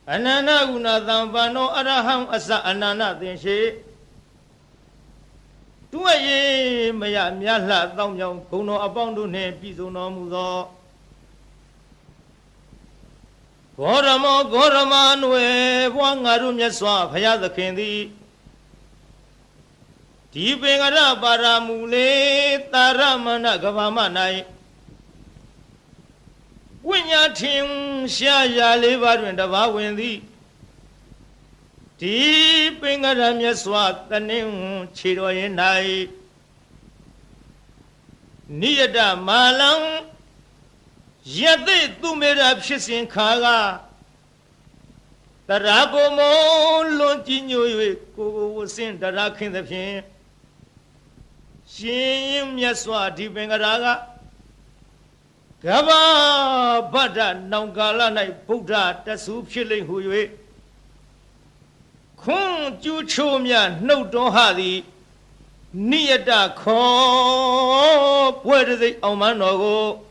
Anana guna thampano araham asa anana thinshe Tuaye maya myala thaumyong kuno apoundu ne piso no mudo Gorama nwe bwangaru myaswa phaya thakhin thi Di pengara paramule taramana gavama nai Winya ting sha ya le ba twin taba win thi Di pengara myaswa tanin chi ro yin nai Niyata malang Yate tumera phit sin kha ga Tara ko mo lon ji nyo ywe ko ko sin tara khin the phin Shin myaswa di pengara ga Gaba bada naungala nai Buddha tasu phit lai hu ywe Khun chu chu mya nau ton ha thi Niyata kho pwe de sai aung man no ko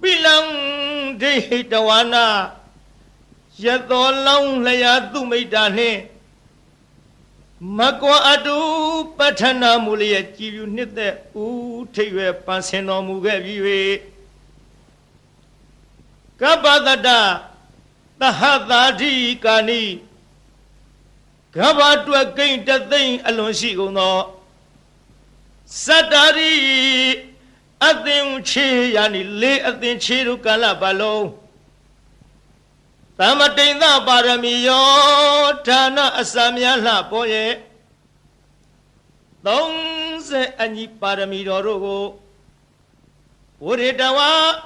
Bilang de tawana Yato long laya tu meita ne Makwa adu patana mulia jivu nite U tewe panseno muge viwe Kabadada Tahadadi kani Kabadua kain tating alon si gono Sadari Atin chi yani le atin chi ru kala balong Tamatinda parami yo Thana asamya la po ye Tong se anyi parami ro ro ko Uritawa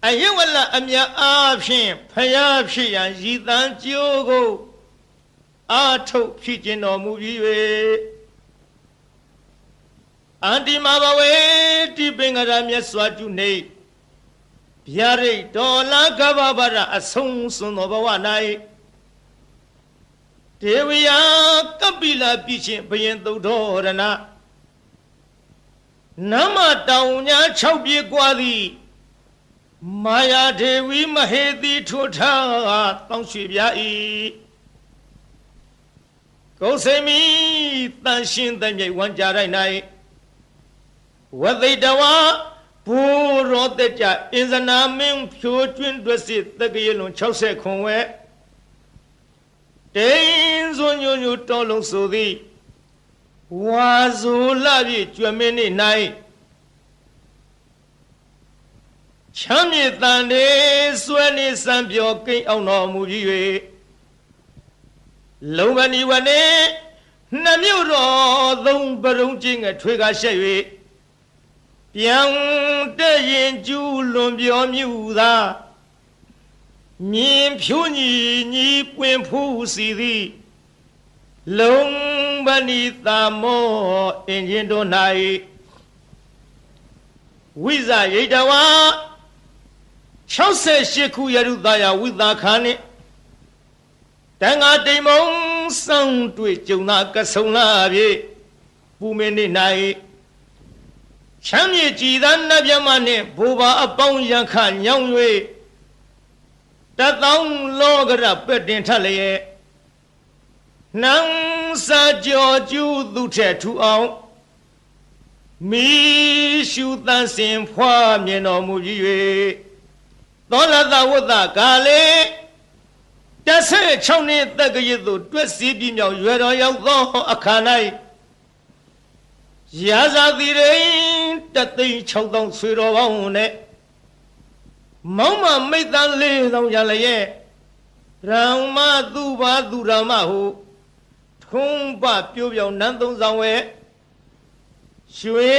Ayewala amya aphin Phaya phit yan yi tan jiyo ko Athuk phit chin taw mu bi ywe Anti mabawe ti pengara myaswa chu nei Byare dola gababara asong suno bawa nai Dewiya kapila bichin bayin dodorana Nama taunya chaupi kwadi Maya dewi mahedi thotha tang shui byai Kausemi tan shin tan myai wan ja rai nai Wadaitawa Puro techa Inzana ming pyo twin dwesi Tagayelun chause khunwe Tenzo nyonyo tolong sudi Wazu labi chwamini nai Chamye tande Swani sambyo king au no mujiwe Lomani wane Namyo ro Thong barong jing Twega shaywe Yang de yin ju lun bio myu da Min pyu ni pwin phu si thi Long bani ta mo in yin do nai Wiza yitawa 68ခုရရုသားယဝိသခါနှင့်တန်ဃာတိမ်မုံဆောင်တွေ့ကြုံသာကဆုံလာပြီပူမင်းနေ၌ချမ်းမြေကြည်သာနတ်မြတ်မနှင့်ဘိုးဘာအပေါင်းရန်ခညောင်း၍တသောင်းလောကရပက်တင်ထလျက်နံစာကြောကျူးသူထက်ထူအောင်မိရှုသန့်စင်ဖွားမြင်တော်မူ၍သောလသဝတ္တကာလေ16နှစ်တက္ကရာသို့တွက်စီးပြီးမြောက်ရွယ်တော်ရောက်သောအခါ၌ရာဇာတိရိ1,600,000ဆွေတော်ပေါင်းနဲ့မောင်မမိတ်သား4,000ရလျက်ရံမသူဘာသူရမဟုထုံးပပြိုးပြောင်းနန်းသုံးဆောင်ဝဲရွှေ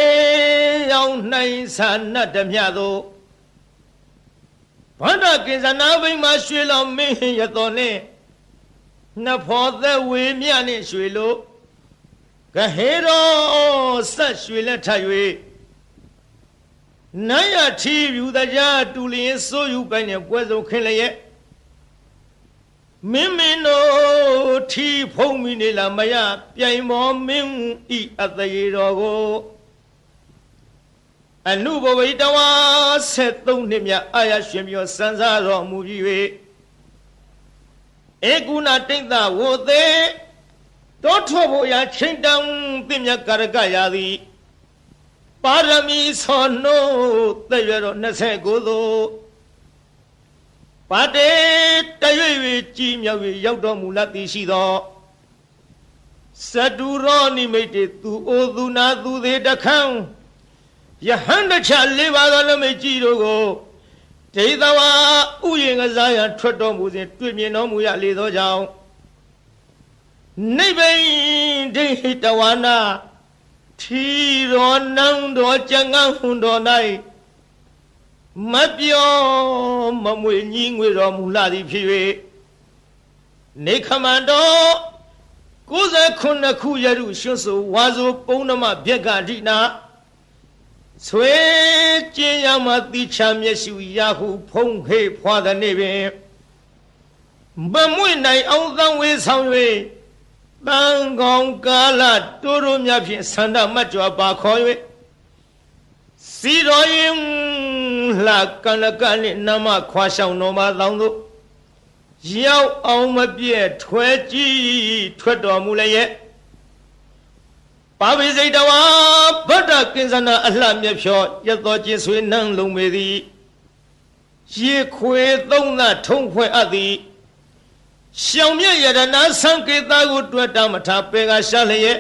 ရောင်နိုင်စာနတ်ဓမြသို့ဗန္ဒကိစ္စနာဘိမှာရွှေလောင်မင်းရတော်နှင့်နဖောသက်ဝေမြနှင့်ရွှေလို့ကဟေရောဆက်ရွှေလက်ထပ်၍နတ်ရထီယူတကြားတူလျင်စိုးယူပိုင်နဲ့ပွဲစုံခင်းလျက်မင်းမင်းတို့ထီဖုံးမိနေလားမရပြိုင်မောမင်းဤအသေးတော်ကို အနုဘဝိတဝါ73နှစ်မြတ်အာရရှင်ပြောစံစားတော်မူပြီး၍ဧကုဏတိတ်သဝေသေးတောထောဖို့ရာချိန်တန်ပြမြတ်ကာရကရာသည်ပါရမီသောနို့သက်ရတော်29သို့ပါတေတရွေ၍ကြီးမြောက်၍ရောက်တော်မူလသည်ရှိသောစတုရောနိမိတ်တေသူအိုသူနာသူသေးတခန်းယဟန်တချလေးပါသောလမိတ်ကြီးတို့ကိုဒေသဝါဥယျာဉ်ကစားရန်ထွက်တော်မူစဉ်တွေ့မြင်တော်မူရလေသောကြောင့်နိဗ္ဗိန်ဒိဋ္ဌိတဝါနာထီတော်နံတော်ကျန်ငန်းဟွန်တော်၌မပြောမမွေညီငွေတော်မူလာသည်ဖြစ်၍နေခမန္တော်69ခုရရုရွှွဆိုဝါဆိုပုံနမဗျက်ကဒိနာဆွေကျင်းရမတိချမျက်ရှုရဟုဖုံးဟေဖွာသည်နေပင်မမွေနိုင်အောင်သံဝေဆောင်၍တန်ကောင်ကာလတိုးတိုးများဖြင့်ဆန္ဒမတ်ကြွပါခေါ်၍စီတော်ရင်လှကနကနှင့်နမခွာဆောင်တော်မှာတောင်းသို့ရောက်အောင်မပြည့်ထွဲကြည့်ထွက်တော်မူလျက်ပါဝိစိတ်တဝါဗဒ္ဒကိဉ္စနာအလှမြဖြောရတော်ချင်းဆွေနှံလုံးပေသည်ရေခွေသုံးသထုံးဖွဲ့အပ်သည်ရှောင်မြရတနာသံကေတကိုတွေ့တာမထားပေကရှာလျက်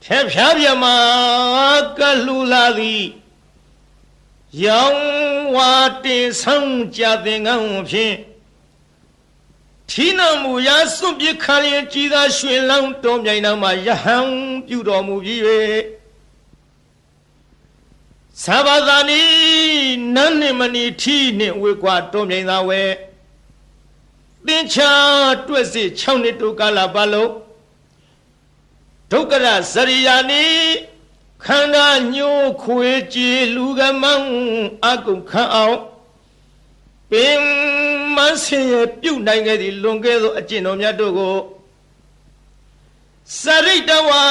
ထဲဖြားပြမကလူလာသည်ရောင်ဝါတင်ဆောင်ကြတဲ့ငန်းဖြင့်ထီနမူရာစွန့်ပစ်ခါရင်ကြည်သာရွှင်လောင်းတော်မြိုင်နာမှာယဟန်ပြုတော်မူပြီး၍သဘာသာနီနန်းနှင့်မနီထီနှင့်ဝေကွာတော်မြိုင်သာဝဲသင်္ချာတွက်စီ6နှစ်တိုကာလပတ်လုံးဒုက္ခရဇရိယာနီခန္ဓာညှိုးခွေကြည်လူကမောင်းအကုန်ခန့်အောင်ပင်မဆင်းရပြုတ်နိုင်ခဲ့သည်လွန်ခဲ့သောအကျင့်တော်များတို့ကိုစရိတဝါ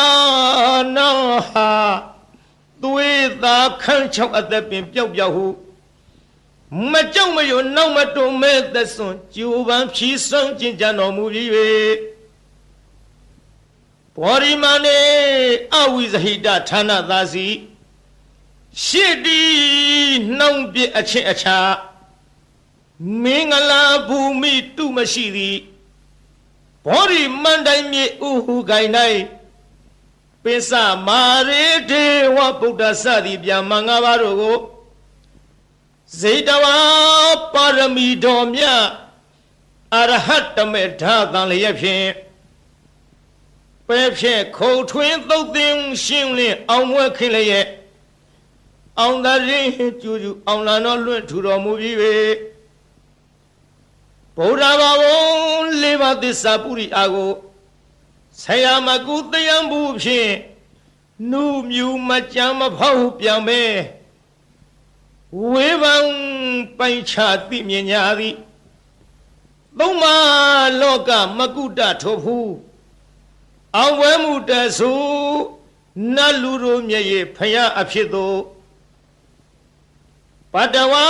နာဟာသွေးသာခန့်ချောက်အသက်ပင်ပျောက်ပျောက်ဟုမကြောက်မရွံ့နောက်မတုံမဲ့သက်စွန်ကျူပန်းဖြီးစွန့်ကျင်ကြတော်မူပြီး၍ဘောရိမနေအဝိဇဟိတဌာနသာစီရှစ်တီနှောင်းပြအချင်းအခြားမင်္ဂလာဘူမိတုမရှိသည်ဘောရိမန္တိုင်မြေဥဟုကိုင်၌ပိစမာရေဒေဝဗုဒ္ဓစသည်ဗျာမင်္ဂပါတို့ကိုဇေတဝါပါရမီတော်မြတ်အရဟတမေဓာတန်လျက်ဖြင့်ပဲဖြင့်ခုံထွင်းသုတ်သင်ရှင်းလင်းအောင်ဝဲခင်းလျက်အောင်သာရင်ကျူကျူအောင်လာတော်လွင့်ထူတော်မူပြီး၍ဗုဒ္ဓဘာဝလေးပါးသစ္စာပုရိအာကိုဆရာမကုတယံဘူးဖြင့်နုမြူမကြမ်းမဖောက်ပြန်ပဲဝေဘံပိုင်ချသိမြင်ညာသည်သုံးပါလောကမကုတထိုဖူးအောင်ဝဲမှုတဆူနတ်လူတို့မျက်ရည်ဖယားအဖြစ်သို့ပတဝါ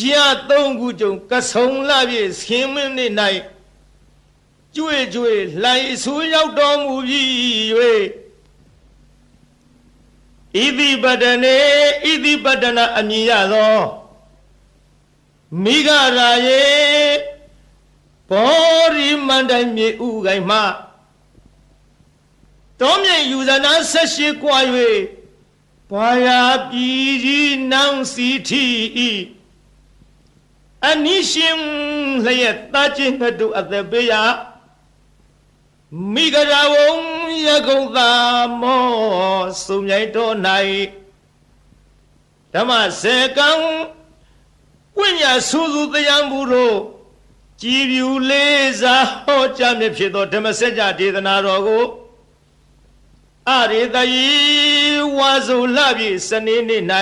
ရ3ခုကြုံကဆုံလာပြည့်ဆင်းမင်းနေ၌ကျွေကျွေလှိုင်ဆူရောက်တော်မူပြီး၍ဣတိပတနေဣတိပတနာအမည်ရသောမိဂရာယေဘောရိမန္တိုင်မြေဥကိုင်မှတော်မြင့်ယူဇနာ78กว่า၍ဘာယာပြည်ကြီးနောင်စီထီဤအနိရှင်လျက်တာချင်းငှတုအသက်ပေးရမိဂရာဝံယကုံသာမောစုံမြိုင်တော်၌ဓမ္မစေကံဝိညာဆူဆူတရားမှုတို့ကြည်ပြူလေးစားဟောကြားမြဖြစ်သောဓမ္မစကြာဒေသနာတော်ကိုအရေတယီဝါစုလပြည့်စနေနေ့၌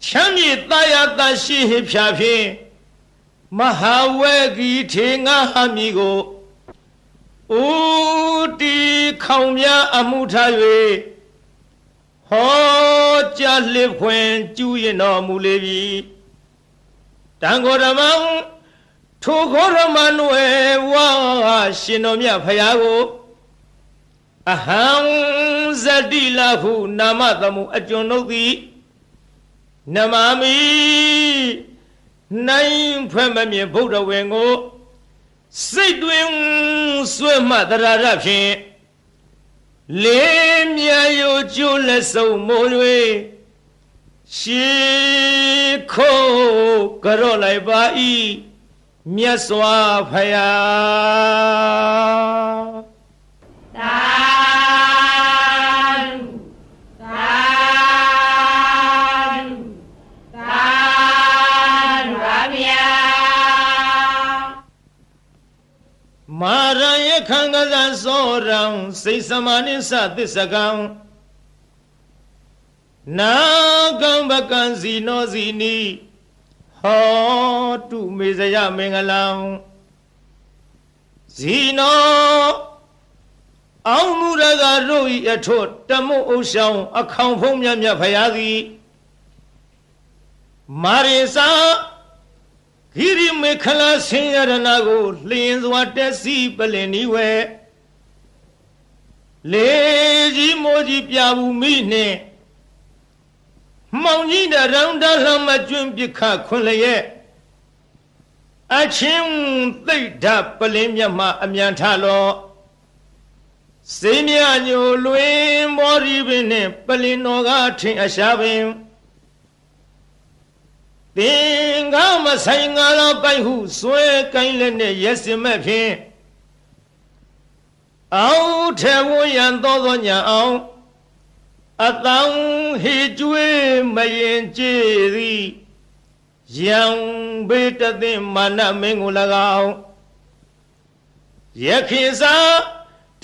ချမ်းမြေတာယာတရှိဟဖြာဖြင့်မဟာဝေဂီထေငါဟမီကိုဥတီခေါင်များအမှုထား၍ ဟောကြားလစ်ခွင်ကျူးရင်တော်မူလေပြီတန်ခေါ်ဓမ္မထိုခေါ်ဓမ္မနွယ်ဝါရှင်တော်မြတ်ဖရာကိုအဟံဇတိလဟုနာမသမှုအကျွန်ုပ်သည်နမမိနိုင်ဖွဲ့မမြင်ဗုဒ္ဓဝေကိုစိတ်တွင်ဆွဲမှတရာရဖြင့်လေးမြယိုကျိုးလက်စုံမိုး၍ရှေခိုးကြော့လိုက်ပါ၏မြတ်စွာဘုရားသာမာရယခံကစားစောရံစိတ်စမာနိသသစ္စကံနာကံပကံစီနောစီနီဟောတုမေဇယမင်္ဂလံဇီနောအောင်မူရကတို့ဤအထွတ်တမုတ်ဥဆောင်အခေါင်ဖုံးမြတ်မြတ်ဖရာသည်မာရိစာဂိရိမေခလာဆင်းရဏကိုလျင်စွာတက်စီပလင်နီဝဲလေကြီးမိုးကြီးပြဘူးမိနှင့်မောင်ကြီးတရောင်တလှမကျွန်းပြခခွန်လျက်အချင်းသိတ်ဓာပလင်းမြတ်မှအမြန်ထလောစိမ့်မြညိုလွင်မောရီပင်နှင့်ပလင်တော်ကထင်အရှားပင်သင်္ကာမဆိုင်ငါလောပိုက်ဟုဆွဲကိုင်းလက်နဲ့ရက်စင်မဲ့ဖြင့်အောက်ထဲဝရန်သောညာအောင်အတောင်ဟေကျွေးမရင်ကြည်သည်ယံဘေတသိမာနမင်းကို၎င်းယခိစာ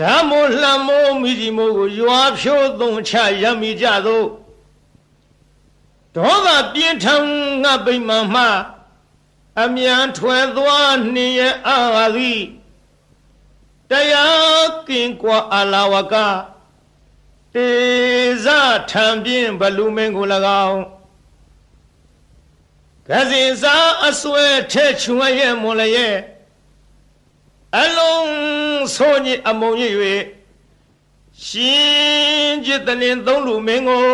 ဓမ္မလှမိုးမိဒီမိုးကိုရွာဖြိုးသုံးချရမိကြသောဒေါသပြင်းထန်ငါပိမှန်မှအမြန်ထွယ်သွားနေရအာသည်တရားကင်ကွာအလာဝကတေဇထံပြင်းဘလူမင်းကို၎င်းကစီစာအဆွဲထဲချွန်ရဲ့မွန်လျက်အလုံးဆိုညစ်အမုံရ၍ရှင်จิตတလင်သုံးလူမင်းကို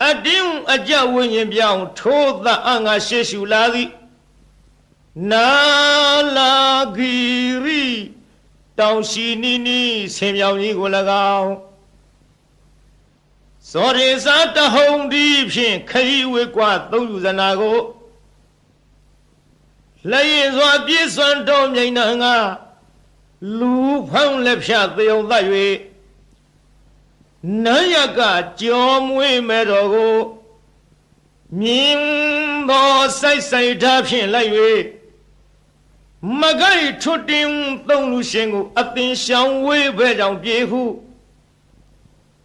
အတင်းအကြဝိညာဉ်ပြောင်းထိုးသအငါရှေရှုလာသည်နာလာဂီရီတောင်ရှိနီနီဆင်မြောင်ကြီးကို၎င်းစောရေစာတဟုံဒီဖြင့်ခရီးဝေကွာသုံးယူဇနာကိုလက်ရင်စွာပြည့်စွမ်းတော်မြိန်နှံကလူဖောင်းလက်ဖြတ်သေုံသတ်၍နန်းရကကြောမွေးမဲ့တော်ကိုမြင်းသောစိုက်စိုက်ထားဖြင့်လိုက်၍မကိုက်ထွတ်တင်သုံးလူရှင်ကိုအသင်ရှောင်ဝေးဘဲကြောင့်ပြေဟု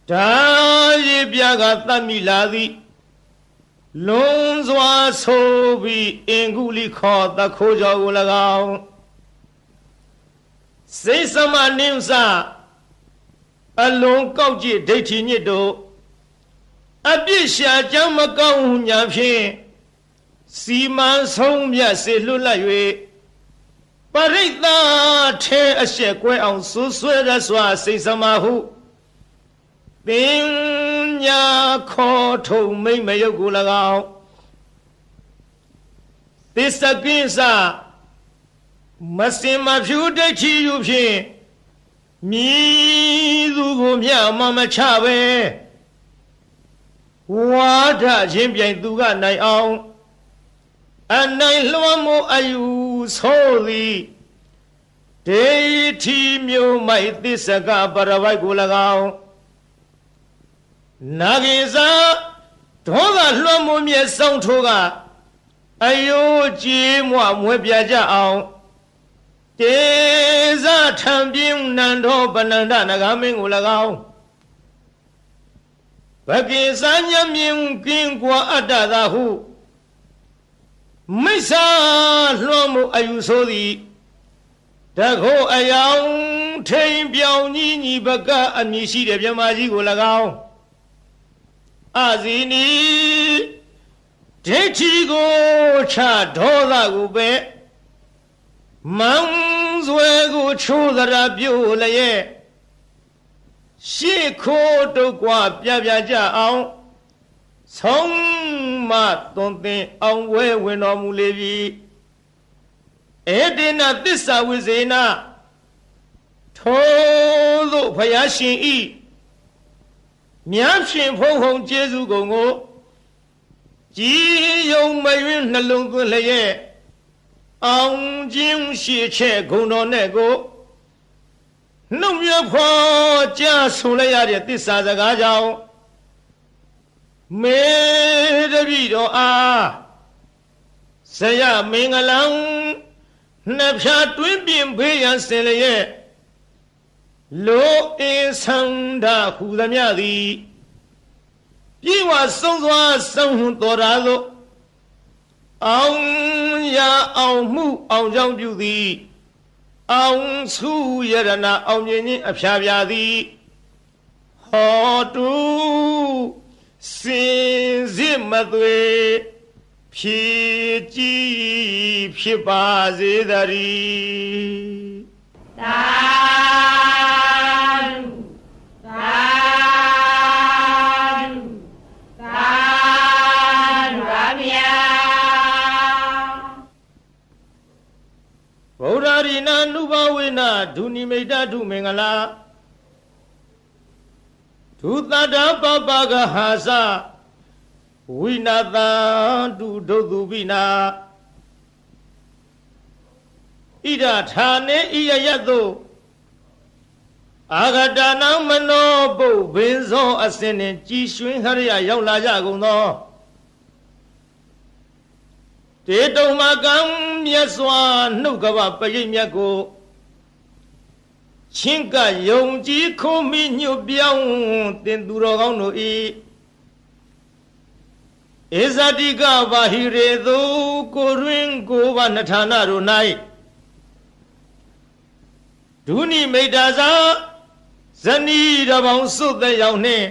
ဒါရီပြကသတ်မိလာသည်လွန်စွာဆိုပြီးအင်္ဂုလိခေါ်သခိုးကြောကို၎င်းစိတ်စမနိစ္စအလုံးကောက်ကြည့်ဒိဋ္ဌိညစ်တို့အပြစ်ရှာကြောင်းမကောင်းဟုညာဖြင့်စီမံဆုံးမြတ်စေလွတ်လပ်၍ပရိသတ်ထဲအရှက်ကွဲအောင်ဆွဆွဲရစွာစိတ်စမဟုပညာခေါ်ထုံမိမ့်မယုတ်ကို၎င်းသစ္စကိစ္စမစင်မဖြူဒိဋ္ဌိယူဖြင့်မြည်သူကိုမြမမချပဲဝါဒချင်းပြိုင်သူကနိုင်အောင်အနိုင်လွှမ်းမိုးအယူဆိုသည်ဒေတိမျိုးမိုက်သစ္စကပရဝိုက်ကို၎င်းနာဂိစာဒေါသလွှမ်းမိုးမြဲဆောင်ထိုးကအယိုးကြည်မွမွဲပြကြအောင်တေဇထံပြင်းနန္ဒောပနန္ဒနဂမင်းကို၎င်းဘကိစာညမြင်ကင်းကွာအတ္တသာဟုမိစ္ဆာလွှမ်းမှုအယူဆိုသည်တခိုးအယောင် ထိန်ပြောင်ကြီးညီဘကအမည်ရှိတဲ့မြမကြီးကို၎င်းအာဇီနီဒိဋ္ဌိကိုချဒေါသကိုပဲမန်းစွဲကိုချိုးသရာပြို့လျက်ရှေ့ခိုးတုတ်ကွာပြပြကြအောင်ဆုံးမသွန်သင်အောင်ဝဲဝင်တော်မူလေပြီဧတေနသစ္စာဝိဇေနထိုသို့ဘုရားရှင်ဤမြတ်ရှင်ဖုံဖုံကျေးဇူးကုန်ကိုကြည်ယုံမယွင်းနှလုံးသွင်းလျက်အောင်ခြင်းရှိချက်ဂုဏ်တော်နဲ့ကိုနှုတ်မြဖွာကြားဆိုလိုက်ရတဲ့သစ္စာစကားကြောင့်မေတ္တိတော်အားဇယမင်္ဂလံနှစ်ဖြာတွင်းပြင်ဖေးရန်စင်လျက်လောအင်းဆန္ဒဟူသမျှသည်ပြေဝဆုံးစွာဆုံးတော်ရာသို့အောင်ရအောင်မှုအောင်ကြောင့်ပြုသည်အောင်စုရတနာအောင်မြင်ခြင်းအဖျားပြသည်ဟောတုစင်စစ်မသွေဖြည့်ကြည်ဖြစ်ပါစေတည်းသာဗုဒ္ဓရိနာနုဘဝေနဒုနိမိတ်တုမင်္ဂလာဒုသတ္တပပကဟာစဝိနာတံတုဒုသူပိနာဣဒဌာနေဣယယတုအာဂတနံမနောပုဗ္ဗင်းသောအစင်နှင့်ကြည်ရွှင်ဟရိယရောက်လာကြကုန်သောတေတုံမကံမြတ်စွာနှုတ်ကပပရိတ်မြတ်ကိုချင်းကယုံကြည်ခုံမိညွတ်ပြောင်းတင်သူတော်ကောင်းတို့ဤဧဇတိကဘာဟိရေသူကိုရင်းကိုဘာနထာနာတို့၌ဒုနိမိတ်တာသာဇနီးတော်ပေါင်းစုသက်ရောက်နှင့်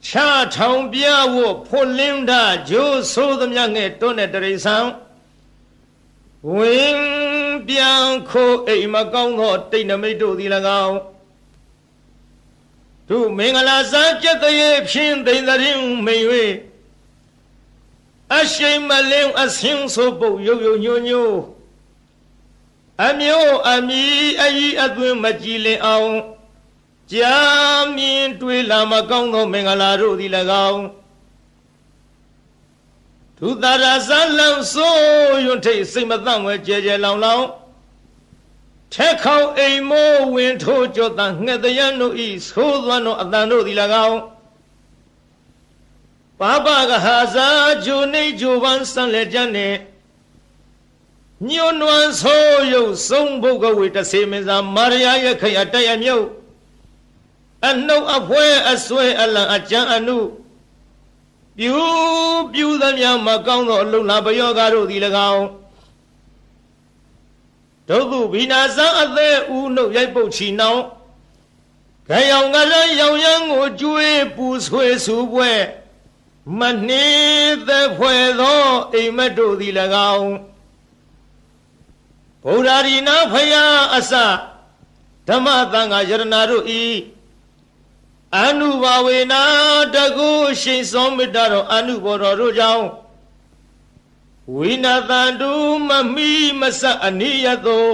ချထောင်ပြဝဖွလင်းတာဂျိုးဆိုးသမျှငဲ့တွန်းတဲ့တရိษံဝင်ပြန်ခိုးအိမ်မကောင်းသောတိတ်နမိတ်တို့သည်၎င်းသူမင်္ဂလာစားကြက်တရေဖြင့်သိမ့်တဲ့မိန်၍အရှိန်မလင်းအဆင်းဆိုပုတ်ရုပ်ရုပ်ညို့ညို့အမျိုးအမီအကြီးအသွင်းမကြည်လင်အောင်ကြာမြင်တွေ့လာမကောင်းသောမင်္ဂလာတို့သည်၎င်းသူသာရဇလံဆိုယွန်းထိတ်စိတ်မသန့်ဝဲကြဲကြဲလောင်လောင်ထက်ခေါင်အိမ်မိုးဝင်ထိုးကြောတန်ငှက်တရံတို့ဤသိုးသွမ်းသောအတန်တို့သည်၎င်းပပကဟာဇာဂျိုနေဂျိုပန်းဆန်လက်ကြနှင့်ညွန်းနွမ်းဆိုးရုပ်ဆုံးဘုတ်ကဝေတဆေမင်းစာမာရယာရခရတရမြုပ်အနှုတ်အဖွဲအဆွဲအလံအကြံအနုပြူသမျှမကောင်းသောအလုံလာပယောဂါတို့သည်၎င်းဒုက္ခဘိနာဇံအသေးဦးနှုတ်ရိုက်ပုတ်ချီနှောင်းခရောင်ကလည်းရောင်ရမ်းကိုကျွေးပူဆွေးဆူပွဲမနှင်းသက်ဖွဲ့သောအိမ်မက်တို့သည်၎င်းဗုဒ္ဓရိနာဖယားအစဓမ္မသံဃာယရဏတို့ဤအနုဘာဝေနာတကုရှိန်စောမေတ္တာတော်အနုဘောတော်တို့ကြောင့်ဝိနာတန္တုမမိမဆအနိယသော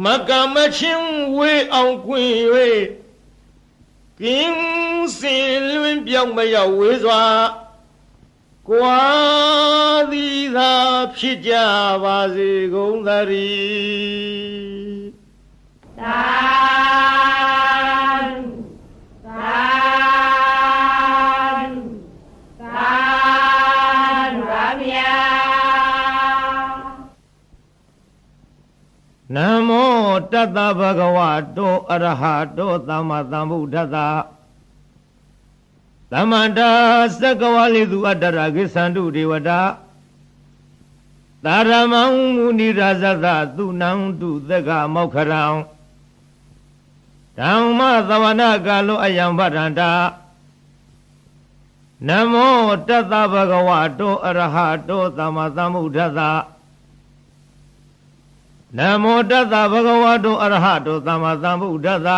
မကမချင်းဝေအောင်ကွင်၍ကင်းစင်လွင်ပြောင်းမရောက်ဝေစွာကွာသည်သာဖြစ်ကြပါစေကုန်သတည်းသာနမောတတ္တဗဂဝတောအရဟတောသမ္မာသမ္ဗုဒ္ဓတ္တသမန္တာသက္ကဝလိသူအတ္တရကိသန္တုဒေဝတာ သာရမောင်မူနိရာဇသသူနံတုသက္ကမောက္ခရံဓမ္မသဝနာကာလောအယံဗရန္တာနမောတတ္တဗဂဝတောအရဟတောသမ္မာသမ္ဗုဒ္ဓသနမောတတ္တဗဂဝတောအရဟတောသမ္မာသမ္ဗုဒ္ဓသ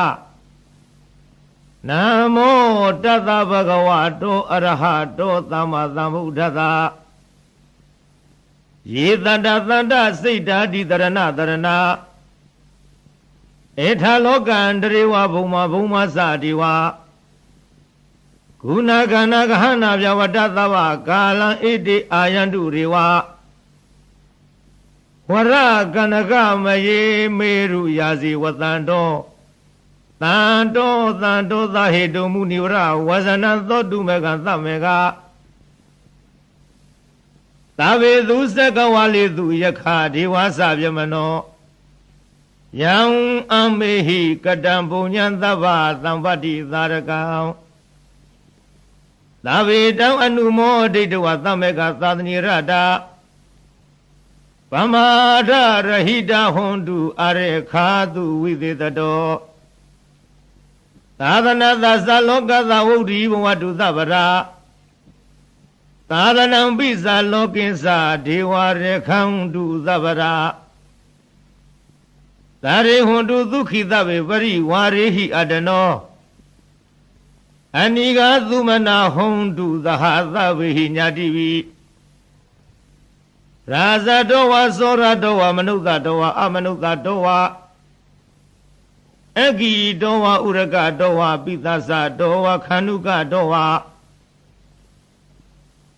နမောတတ္တဗဂဝတောအရဟတောသမ္မာသမ္ဗုဒ္ဓသယေတတ္တသန္တစိတ်ဓာတိတရဏတရဏဧထာလောကံတရေဝဘုံမဘုံမစတိဝဂုဏကဏဂဟနာပြဝတ္တသဗ္ဗကာလံဣတိအာယန္တုရေဝဝရကနကမယေမေရုယာစီဝတံတောတန်တောသဟေတုမုနိဝရဝဇနသောတုမေကသမေကသဗ္ဗေသူစကဝါလေသူယခဒေဝသဗျမနောယံအမေဟိကတံပုညံသဗ္ဗသံပတ္တိသာရကံသဗ္ဗေတံအနုမောဒိဋ္ဌဝသမေကသာသနိရတာဗမာဒရဟိတဟွန်တုအရေခာတုဝိသေတတောသာသနာသသလောကသဝုဒ္ဓိဘဝတုသဗ္ဗရာသာသနံပိဇာလောကိသဒေဝရေခံတုသဗ္ဗရာသာရေဟွန်တုဒုက္ခိသဗ္ဗေပရိဝါရေဟိအတနောအနိဃသုမနာဟွန်တုသဟသဗ္ဗေဟိညာတိဝိရာဇတောဝသောရတောဝမနုဿတောဝအမနုဿတောဝအဂိတောဝဥရကတောဝပိသသတောဝခန္ဓုကတောဝ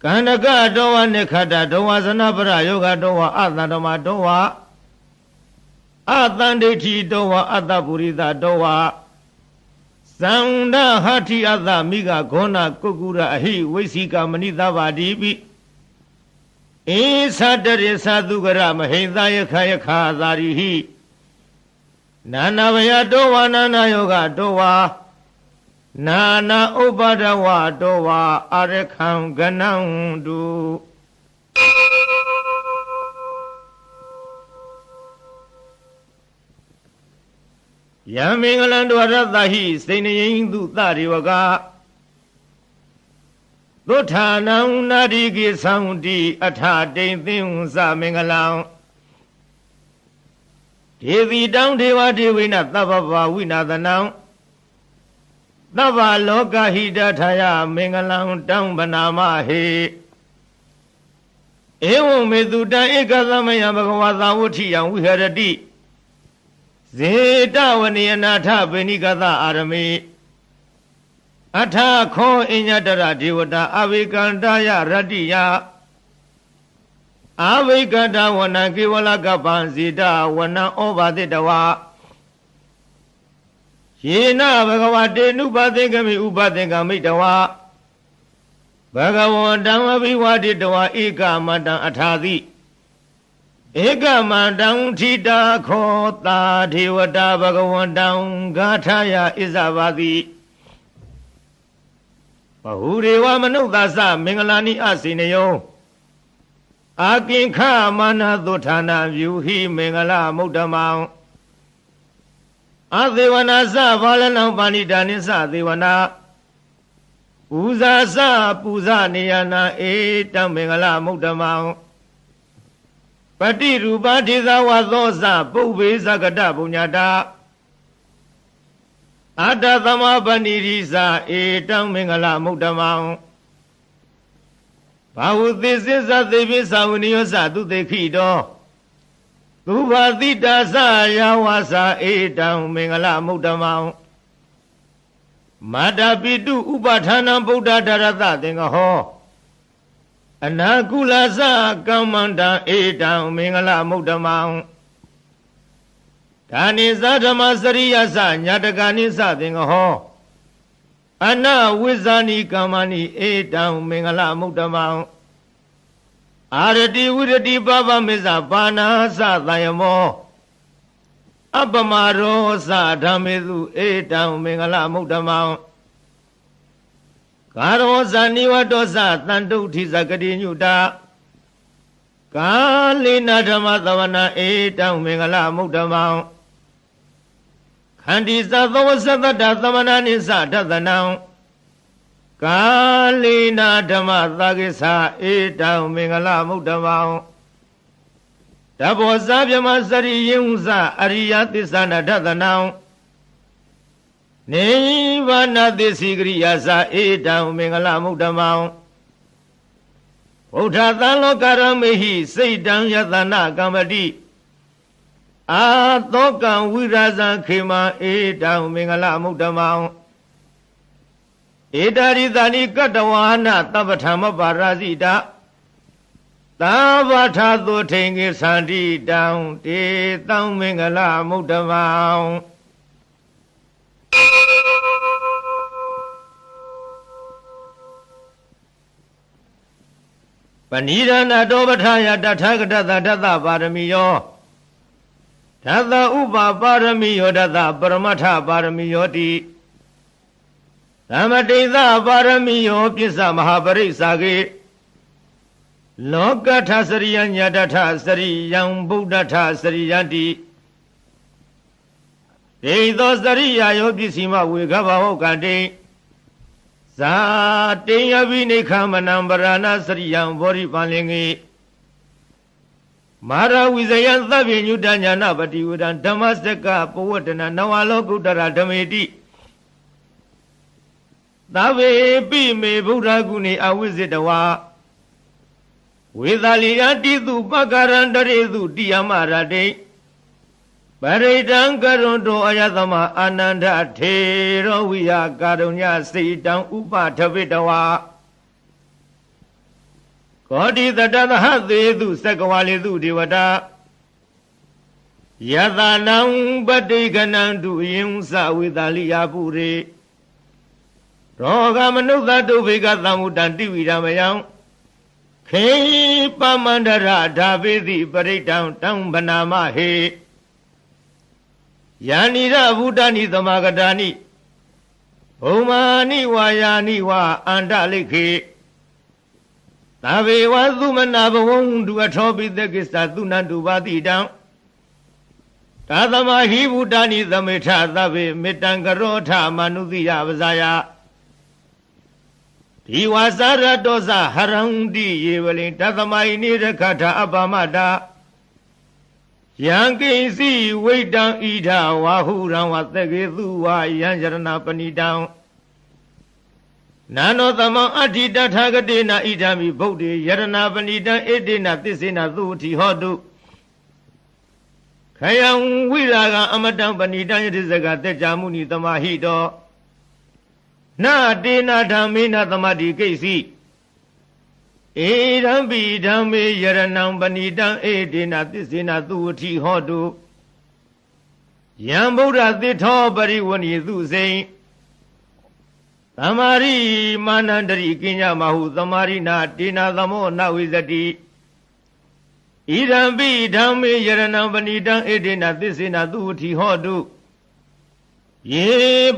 ကန္နကတောဝနိခတတောဝဇနပရယောဂတောဝအတန္တမတောဝအတန္ဒိဋ္ဌိတောဝအတ္တပုရိသတောဝသန္ဒဟတိအတ္တမိဂဂောဏကုက္ကုရအဟိဝိသိကမဏိသဗ္ဗတိပိဧသတရေသသုကရမဟိသယခယခာသာရိဟိနာနာဘယတောဝနာနာယောဂတောဝနာနာဥပါဒဝတောဝအရခံကနံတုယံမင်္ဂလံဒဝရတဟိစိဏယိန္တုသရိဝကသုထာနံနာရိကိသံတိအထတိန်သင်္သမင်္ဂလံဒေဝီတောင်ဒေဝဒေဝိနသဗ္ဗဗဝိနာသနံသဗ္ဗလောကဟိတထာယမင်္ဂလံတောင်ဗနာမဟေဧဝံမေတုတံဧကသမယဘဂဝါသာဝဋ္ဌိယံဝိဟရတိဇေတဝနိယနာထဗေနိကသအာရမေအထခောအညတရဒေဝတာအဝိကန္တယရတ္တိယအဝိကတဝနံကေဝလကပံဇေတဝနံဩဘာတိတဝယေနဘဂဝတေနုပသင်္ကမိဥပသင်္ကမိတဝဘဂဝန္တံအဘိဝါတိတဝဧကမန္တံအထာတိဧကမန္တံထိတာခောတာဒေဝတာဘဂဝန္တံဂါထာယဣဇဘာတိဘဟုရေဝမနုဿသမင်္ဂလာနိအစေနယောအာကိခမာနသုဌာနာပြုဟိမင်္ဂလမုဒ္ဓမံအသေဝနာသဘာလနံပါဏိတာနိသသေဝနာပူဇာသပူဇာနေယနာဧတံမင်္ဂလမုဒ္ဓမံပတိရူပဒေသဝသောသပုဗ္ဗေသကတပုညတာအတ္တသမပဏိရိသဧတံမင်္ဂလမုဒ္ဓမံဘာဝသေစိသသေပိသဝနိယောသသူတေခိတောသူဘာတိတာသယာဝါစာဧတံမင်္ဂလမုဒ္ဓမံမာတာပိတုဥပဌာနံဗုဒ္ဓဓရတသင်္ကဟောအနာကုလသကမ္မန္တံဧတံမင်္ဂလမုဒ္ဓမံဒါနိသဓမ္မစရိယသညာတကာနိသသင်္ကဟောအနဝိဇာနိကမ္မနိဧတံမင်္ဂလမုဒ္ဓမံအာရတိဝိရတိပပမေဇပါဏာသသယမောအပမရောသဓမ္မေသူဧတံမင်္ဂလမုဒ္ဓမံကာရောဇာနိဝတောသတန္တုဋ္ဌိဇဂတိညုတာ ကာလိနာဓမ္မသဝနာဧတံမင်္ဂလမုဒ္ဓမောခန္တီသသောသတ္တသမဏနိသဒသနံကာလိနာဓမ္မသကိသဧတံမင်္ဂလမုဒ္ဓမောတဘောဇာပြမစရိယံဇအရိယသစ္ဆနာဒသနံနိဗ္ဗာနသစ္စိကရိယာသဧတံမင်္ဂလမုဒ္ဓမောဗုဒ္ဓသံလောကရမေဟိစိတ်တံယတနာကမ္မတိအာသောကံဝိရာဇံခေမံဧတံမင်္ဂလမုဒ္ဓမောဧတာရိသနိကတဝါနသဗ္ဗထမပါရာဇိတာသာဝထာသုထိန်ကိသန္တိတံတေတံမင်္ဂလမုဒ္ဓမောပဏိဒနာတောပထာယတထာဂတသဒသပါရမီယောဒသဥပပါရမီယောဒသပရမထပါရမီယောတိသမတိသပါရမီယောပစ္စမဟာပရိစ္ဆာကေလောကထစရိယညတထစရိယံဗုဒ္ဓထစရိယတိဒေသောစရိယာယောပစ္စည်းမဝေခဘဟောကတိဇာတေယပိနိခမနံပရဏစရိယံဘောရိပန်လင်္ကေမာရဝိဇယံသဗ္ဗညုတညာနာပတိဝဒံဓမ္မစကပဝတ္တနာနဝလောကုတ္တရဓမေတိသဗ္ဗေပိမေဗုဒ္ဓဂုဏေအဝိဇ္ဇတဝါဝေသာလိယတိတုပက္ကရန္တရေတုတိယမရတိပရိဒံကရွန်တောအယသမအာနန္ဒထေရောဝိယကာရုညစိတံဥပထဝိတဝါကောတိတတသဟသေတုသက္ကဝါလေတုဒေဝတာယသနံပတိကနံတုယင်္စဝေသာလိယပုရေရောဂမနုဿတုဘေကသမ္မုတံတိဝိရမယံခေပမန္တရဓာပေတိပရိဒံတံဗနာမဟေယာနိရဗုဒ္ဓနိသမဂတာနိဘုံမာနိဝါယာနိဝါအန္တလိခေသဗ္ဗေဝသုမနာဘဝံတုအထောပိသကိစ္စသုနန္တုပါတိတံသာသမဟိဗုဒ္ဓနိသမေထသဗ္ဗေမေတ္တံကရောထမနုသိယပဇာယဒီဝါစာရတောဇဟရံတိယေဝလိတသမဟိနိရခထအပ္ပမတာယံကိစီဝိတံဣဒဝါဟုရံဝသကေသူဝါယံယရဏပဏိတံနာနောသမံအဋ္ဌိတထာဂတေနဣဒံမိဗုဒ္ဓေယရဏပဏိတံဧတေနသစ္စေနသုတိဟောတုခယံဝိရာဂံအမတံပဏိတံယတိစကတေကြမုနိသမဟိတောနာတေနဓမ္မေနသမတိကိစီဧရံပိဓမ္မေယရဏံပဏိတံဧတေနသစ္စေနသုဝတိဟောတုယံဗုဒ္ဓသစ္ထောပရိဝဏီသုစိံသမာရိမာနန္တရိကိညမဟုသမာရိနာတေနသမောနဝိဇတိဣရံပိဓမ္မေယရဏံပဏိတံဧတေနသစ္စေနသုဝတိဟောတုယေ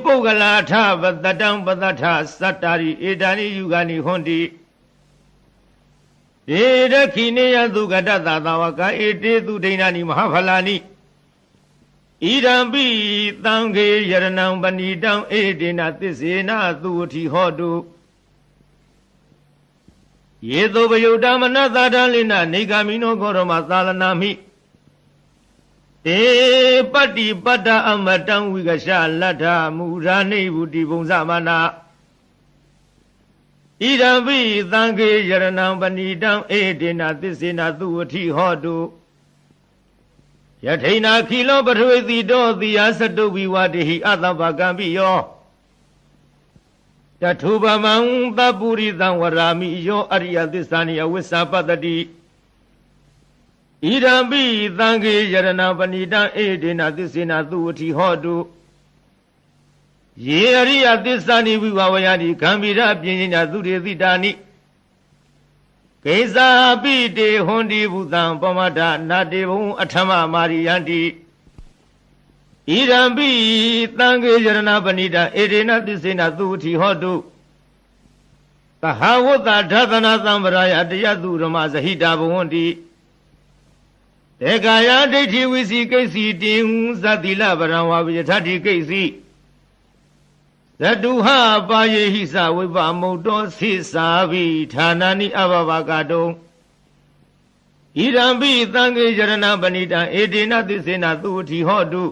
ပုဂ္ဂလာထပတတံပတထသတ္တာရိဧတာနိယုဂာနိဟွန်တိဧရခိနေယသုကတသသာဝကဧတေသူဒိဏာနိမဟာဖလာနိဣရံပိသံဃေယရဏံပဏိတံဧတေနသစ္စေနသုဝတိဟောတုယေသောပယုတ္တမနသဒလိနနေဂမိနောခောရမသာလနာမိတေပတ္တိပတ္တအမတံဝိကရှလတ္ထမူရာနိဗုတိဘုံသမနာဣဒံပိသံဃေယရဏံပဏိတံဧတေနသစ္စေနသုဝတိဟောတုယထိနာခိလောပထဝေတိတောတိယသတုဝိဝတေဟိအတ္တပကံပိယောတထုပမံသပုရိသံဝရာမိယောအရိယသစ္စာနိအဝိစ္ဆပတ္တိဣဒံပိသံဃေယရဏံပဏိတံဧတေနသစ္စေနသုဝတိဟောတုယေအရိယသစ္စာနိဝိဝဝယတိဂံဗိရပြင်းညာသုတေတိတာနိကိစ္စာပိတေဟွန်တိဘုသံပမဒနာတေဘုံအထမမာရိယန္တိဣဒံပိသံဃေယရဏပဏိတံဧတေနသစ္စေနသုဝတိဟောတုသဟဝတ္တဓသနာသံဗရာယတယသုရမဇဟိတာဘဝန္တိ တေကာယဒိဋ္ဌိဝိစီကိစီတင်သတိလပရံဝါဝိယထတိကိစီသတုဟပါယေဟိသဝိပမုတ်တောသိသာဘိဌာနာနိအဘဘကတုံဣရံပိသံဃေယရဏပဏိတံဧတေနသစ္စေနသုဝတိဟောတု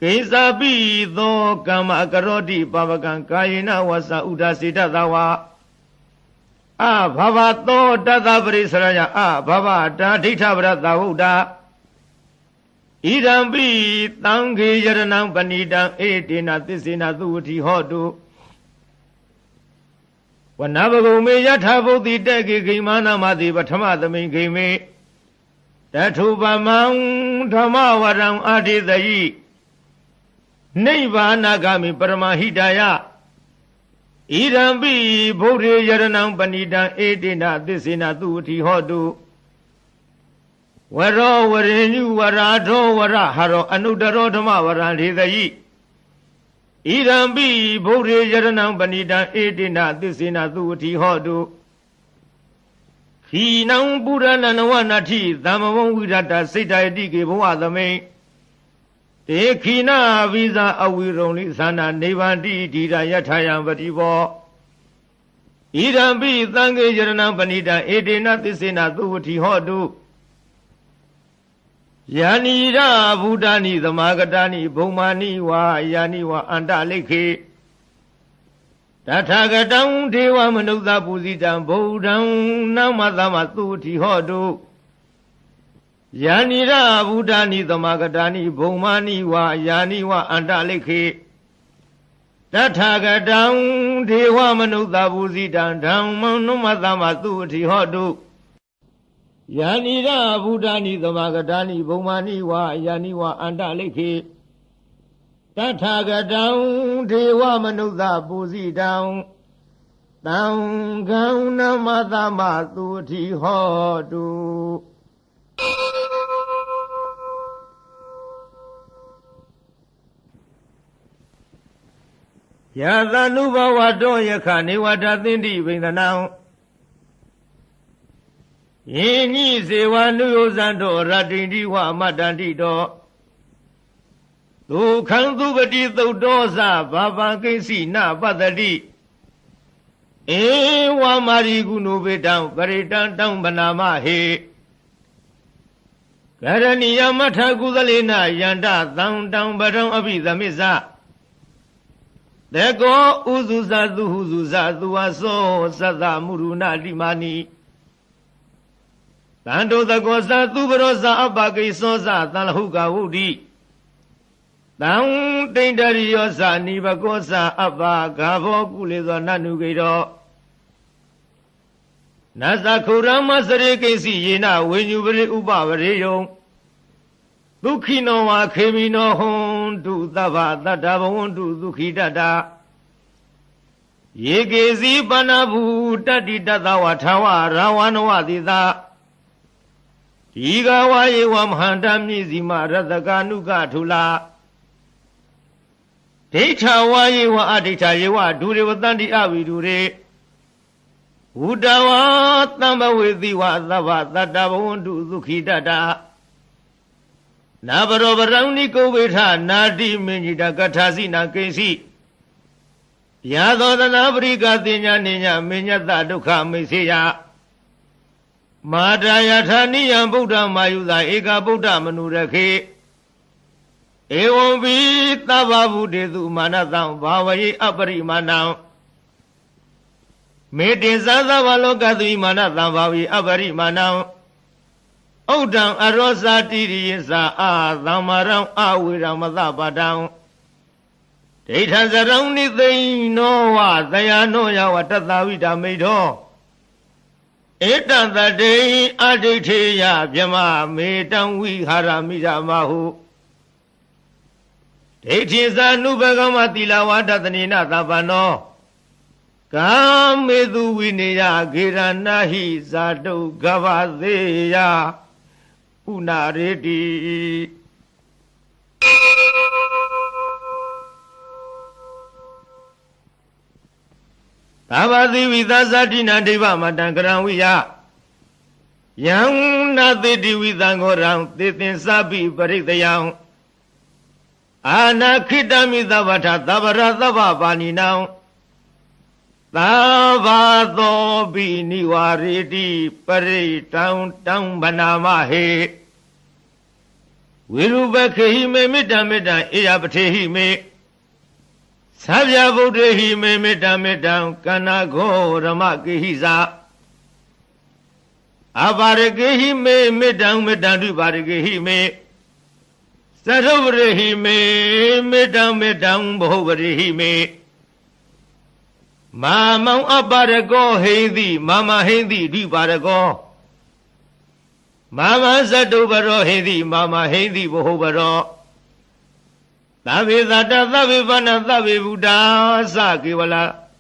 ကိစ္စာပိသောကမ္မကရောတိပပကံကာယေနဝသဥဒ္ဒစေတသဝါအဘဘသောတသပရိစရယအဘဘတာဒိဋ္ဌပရသဝုဒ္ဓဣရံပိသံဃေယရဏပဏိတံဧတေနသစ္စေနသုဝတိဟောတုဝနဘဂုံမေယထာဘုဒ္ဓိတေကေဂိမာနမတိပထမသမိန်ဂိမေတထုပမံဓမ္မဝရံအာတိတယိနိဗ္ဗာနဂမိပရမဟိတယဣရံပိဗုဒ္ဓေယရဏံပဏိတံဧတေနသစ္စေနသုဝတိဟောတုဝရောဝရေညုဝရာထောဝရဟရောအနုတရောဓမ္မဝရံဒေသယိဣရံပိဗုဒ္ဓေယရဏံပဏိတံဧတေနသစ္စေနသုဝတိဟောတုခိနံပုရဏနဝနတိသမ္မဝံဝိရတစိတ္တယတိကေဘဝသမိန်တေခိနာဝိဇာအဝိရုံလိသနာနေဗန္တိဒိရာယထာယံပတိဘောဣရံပိသံဃေယရဏံပဏိတံဧတေနသစ္စေနသုဝတိဟောတုယာနိရာဘုဒ္ဓနိသမာဂတာနိဘုံမာနိဝါယာနိဝါအန္တလိခေတထာဂတံဒေဝမနုဿပုဇိတံဗုဒ္ဓံနမသမသုဝတိဟောတုယာနိရာဘုဒ္ဓနိသမာဂတာနိဘုံမာနိဝါယာနိဝါအန္တလိခေတထာဂတံဒေဝမနုဿပုဇိတံဓမ္မံနမသမသုဝတိဟောတုယာနိရာဘုဒ္ဓနိသမာဂတာနိဘုံမာနိဝါယာနိဝါအန္တလိခေတထာဂတံဒေဝမနုဿပုဇိတံသံဃံနမသမသုဝတိဟောတုယသနုဘဝတောယခနေဝတသင်္တိဗိန္ဒနံယင်းညိဇေဝနုယောဇံတောရတ္တိတိဝအမတ္တန္တိတောဒုက္ခံသူပတိသုတ်တောသဘာပံကိစီနပတ္တိဧဝမာရိကုဏုပေတံပရိတံတံဗနာမဟေကရဏီယမထကုသလေနယန္တသံတံပရံအဘိသမစ္ဆတေကောဥဇုဇသုဟုဇုဇသူဝသောသတ္တမုရုဏတိမာနိတန္တောတကောသသူပရောဇအပကိသောသသံလဟုကဝုဒ္ဓိတံတိန္တရိယောသနိဘကောသအပဂါဘောကုလေသောနနုကေတောနသခုရမစရေကိစီယေနဝိညုပရိဥပဝရေယံဒုက္ခိနောဝါခေမိနောဟွန်တုသဗ္ဗတတ္တဘဝန္တုဒုက္ခိတတယေကေစီပဏဘူတတ္တိတတဝထာဝရာဝနဝတိသာဒီကဝါယေဝမဟန္တမြည်စီမရတကာနုကထုလာဒိဋ္ဌဝါယေဝအဒိဋ္ဌယေဝဒုရေဝတန္တိအဝိဒုရေဝုတဝါသံဘဝေတိဝသဗ္ဗတတ္တဘဝန္တုဒုက္ခိတတနာဘရောပရံနိကုဝေထနာတိမင်ကြီးတကထာစီနာကိစီယသောတနာပရိကတိညာနိညာမညတဒုက္ခမိစေယမာတာယထာနိယံဗုဒ္ဓမာယုသာဧကဗုဒ္ဓမနုရခေဧဝံဘိသဗ္ဗဗုတေသူမာနတံဘာဝယေအပရိမာဏံမေတ္တေသသဗ္ဗလောကသုမာနတံဘာဝယေအပရိမာဏံဥဒ္ဒံအရောဇာတိရိယသာအာသမ္မာရံအဝေရမသပါတံဒိဋ္ဌဇရံနိသိနောဝသယနောယဝတတဝိတမိတောဧတံတတေအဒိဋ္ဌေယဗြမမေတံဝိဟာရမိရမဟုဒိဋ္ဌိသနုဘဂမတိလဝတတနေနသဗ္ဗနောကာမေသူဝိနေယဂေရဏဟိဇာတုဂဗသေယဥနာရေတိသဗ္ဗတိဝိသဇာတိနာဒိဗမတံကရံဝိယ Yang nati witangorang titin sabi paritayang Anakitami tavata tavara tavapani now Tavado biniwaridi paritang tang banamahe Wirubakehi me midamida iyabatehi me Sabyabudehi me midamidam kanago ramakihiza Abaragehi me midam midandu baragehi me Sarovrehi me midam bohvarehi me Mama abarago heidi mama heidi di barago Mama zadubaro heidi mama heidi bohvaro Tavi data tavi vana tavi buddha sakiwala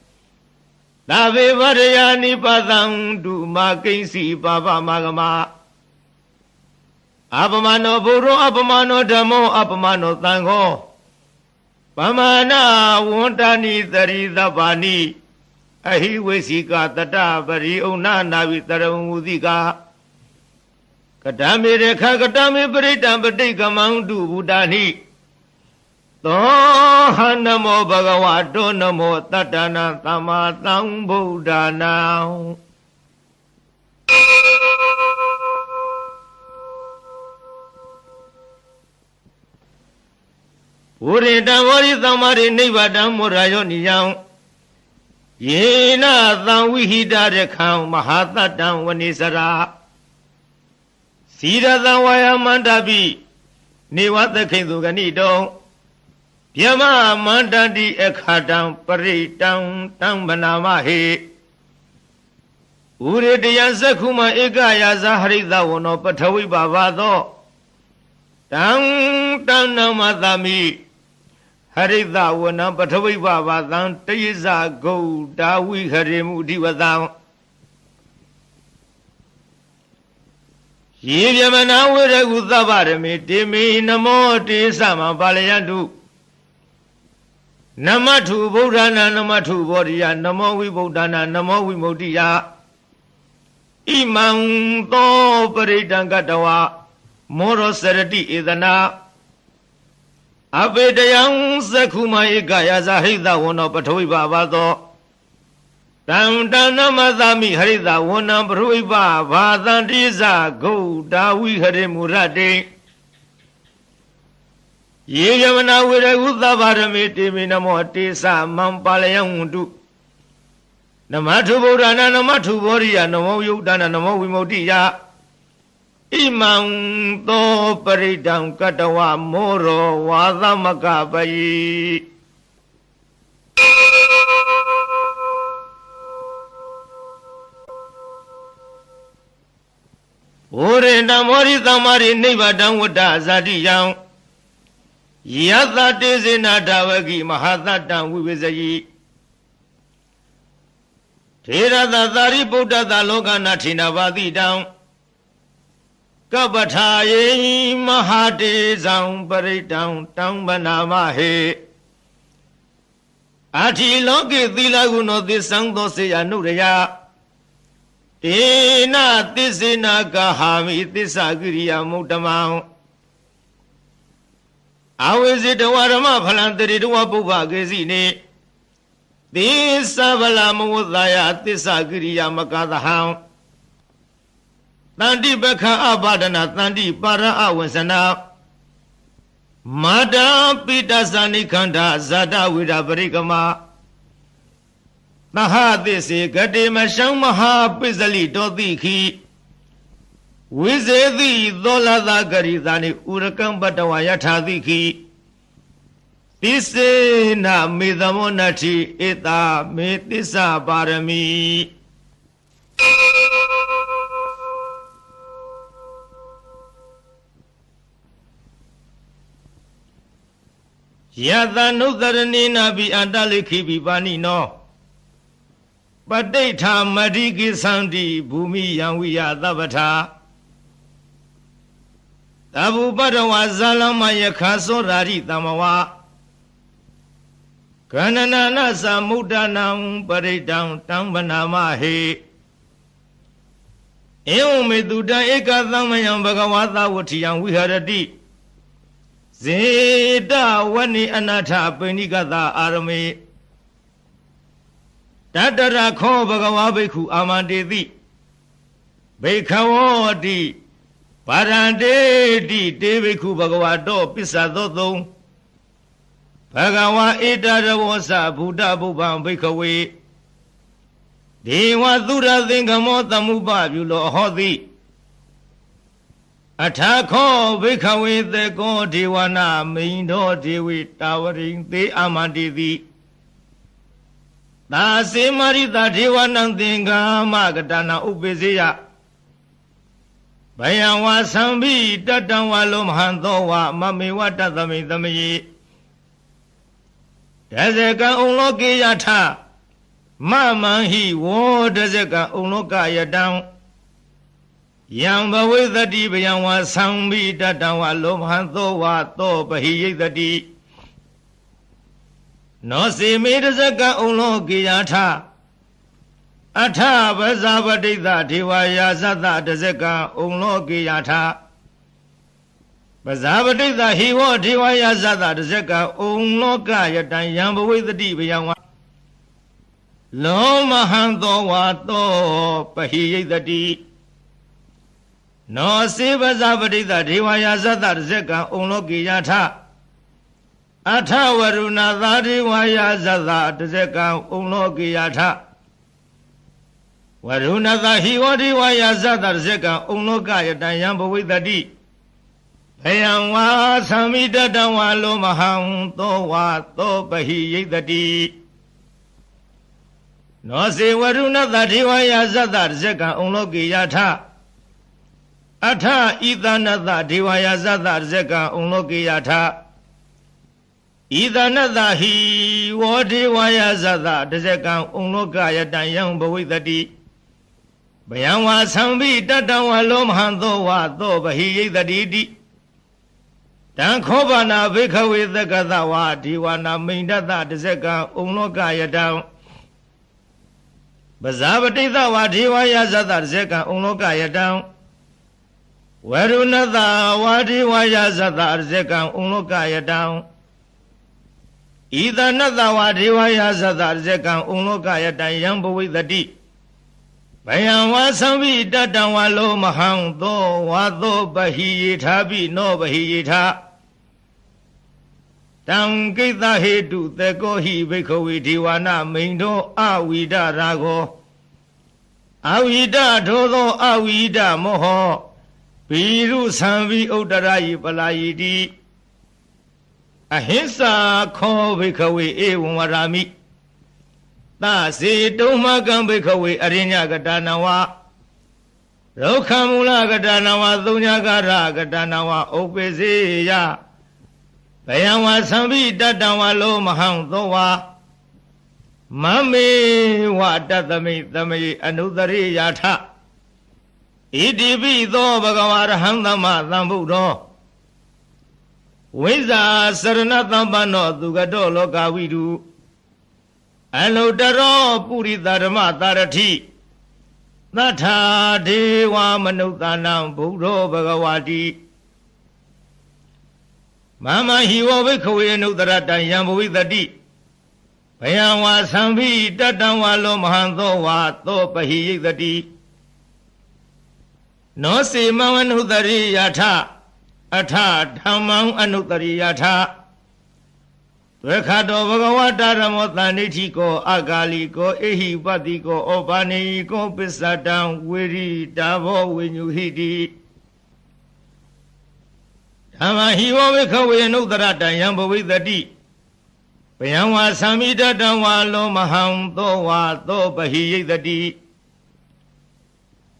Tavi varayani padang du makinsi baba magama Apamano buru apamano dhammo apamano tango Pamana wantani taridabani Ahiwesika tata bari una navi taramudika Katami rekha katami paritam patika mandu buddhani Toha namo bhagavato namo tatana tamatang buddhana Urita varitamari nivadam murayo niyam Yena tang vihida rekham mahatatam vanisara Siratang vayamandabi nivatakhindu ganidong Yama mandadi ekhatang paritang tang banamahe Uritiyan sakhuma ekaya zaharita wano pathavi bhavado Tang tang namadami Harita wana pathavi bhavadang Tayisa go dawi harimu divadang Yivyamana viragu tavarami Timi namo tisama palayandu Namatu Buddhana Namatu Bodhiya Namo Vibuddhana Namo Vimodiya Imam To Paritangatawa Moro Sarati Idana Abedayang Sakhuma Ikaya Zahida Wano Pathavi Bhavado Tantana Madami Harida Wana Pathavi Bhavadandisa Go Dawi Harimurade Yeyamana viraguta varamiti minamoti sa mampalayang Namatu Buddhana Namatu Bodhiya Namo Yudana Namo Vimodiya Imam To Paritang Katawa Moro Vadamakabayi Urenda Mori Tamari Nivadang Wada Zadiyang Yatha Tezina Davagi Mahatatan Vivisayi Tirada Thari Buddha Loka Natina Vadidam Kabataye Mahate Zang Paritang Tang Banamahe Ati Loki Thilaguno Disang Doseya Nuraya Tina Tisina Kahami Tisagiriya Mutamang Awizita Warama Palantari Duapuva Gazini Tisavala Mudaya Tisagiriya Makadaham Tandi Baka Abadana Tandi Para Awasana Mada Pitasani Kanda Zada Vida Parikama Mahadisi Gadima Shamaha Pizali Dodiki Wizedi Dolada Garidani Urakam Batawayatadiki Tisena Midamonati Eta Metisa Barami Yada Nudaranina Bi Andaliki Bibani no Padeta Madiki Sandi Bumi Yanwiya Dabata Tabu Badawa Zalama Yakaso Rari Tamawa Kanana Samudanam Paritang Tambanamahe Eo me duta eka thamayam bhagavata vathiyam viharati Zeta vani anatha penikata arame Tatara kho bhagava bhikkhu amandeti Bhikkhavoti Parandeti te bhikkhu bhagavato pissadoto Bhagava etaravosa buddha bhubam bhikkhave Deva Dura Thingamo Tamupa Yulo Hodi Athakho Bhikkhave Theko Devana Mindo Devi Towering Te Amanditi Tase Marita Devanam Thinga Magatana Upeseya Bayawa Sambi Tatanwalum Hantowa Mamiwa Tatami Tamayi Tazeka Uloki Yatha Mama hi wo dazeka unoka yadam Yamba with the deep young was sambi tatawa lomhanto wa to bahiyati No se made zaka unoki yatha Atha bazabadita divaya zata dazeka unoki yatha Bazabadita hi wo divaya zata dazeka unoka yatan yamba with the deep young Loma hanto vato pahiyati No seva zabadita divaya zata zeka unoki yatha Atha varuna divaya zata zeka unoki yatha Varuna hiva divaya zata zeka unoka yata yambavitati Bhayam va samidata va loma hanto vato pahiyati No se varuna divaya zata zeka unoki yatha Atha idanata divaya zata zeka unoki yatha Idanata hi wo divaya zata zeka unoka yata yambavitati Bhayam va sambi tata va loma hanto vato pahiyati Tankobana bhikkhawe thakata va divana mindata zeka unoka yata Bazabadita vadivaya zata zeka unoka yadam Varunata vadivaya zata zeka unoka yadam Idanata vadivaya zata zeka unoka yadam yambavitati Bhayam va sambi tatan va loma hanto vato bahiyithapi no bahiyitha Tankita hetu theko hi bhikkhawe divana mindo avida rago Avida dhodo avida moho Biru samvi uttarayi palayiti Ahimsa kho bhikkhawe evam varami Tase tumakam bhikkhawe arinya gatanawa Rokhamula gatanawa thunyakara gatanawa upeseya Bhayam va sambi tata va loma hanto va Mame va tatami tamayi anudari yatha Iti pito bhagavarahantama tambuddho Visa saranatambano dugato lokavidu Anudaro puridharma tarati Natha deva manuttanam buddho bhagavati Mama hivo bhikkhawe anuttarata yambavitati Bhayam va sambi tatan va loma hanto vato pahiyati No se mamanutari yatha Atha dhammam anuttari yatha Tvekhato bhagavata ramotanithi ko akali ko ehi pati ko opani ko pissatam viri davo vinyuhiti Dhamma hivo bhikkhawe anuttarata yambavitati Bhayam va samidata va loma hanto vato pahiyati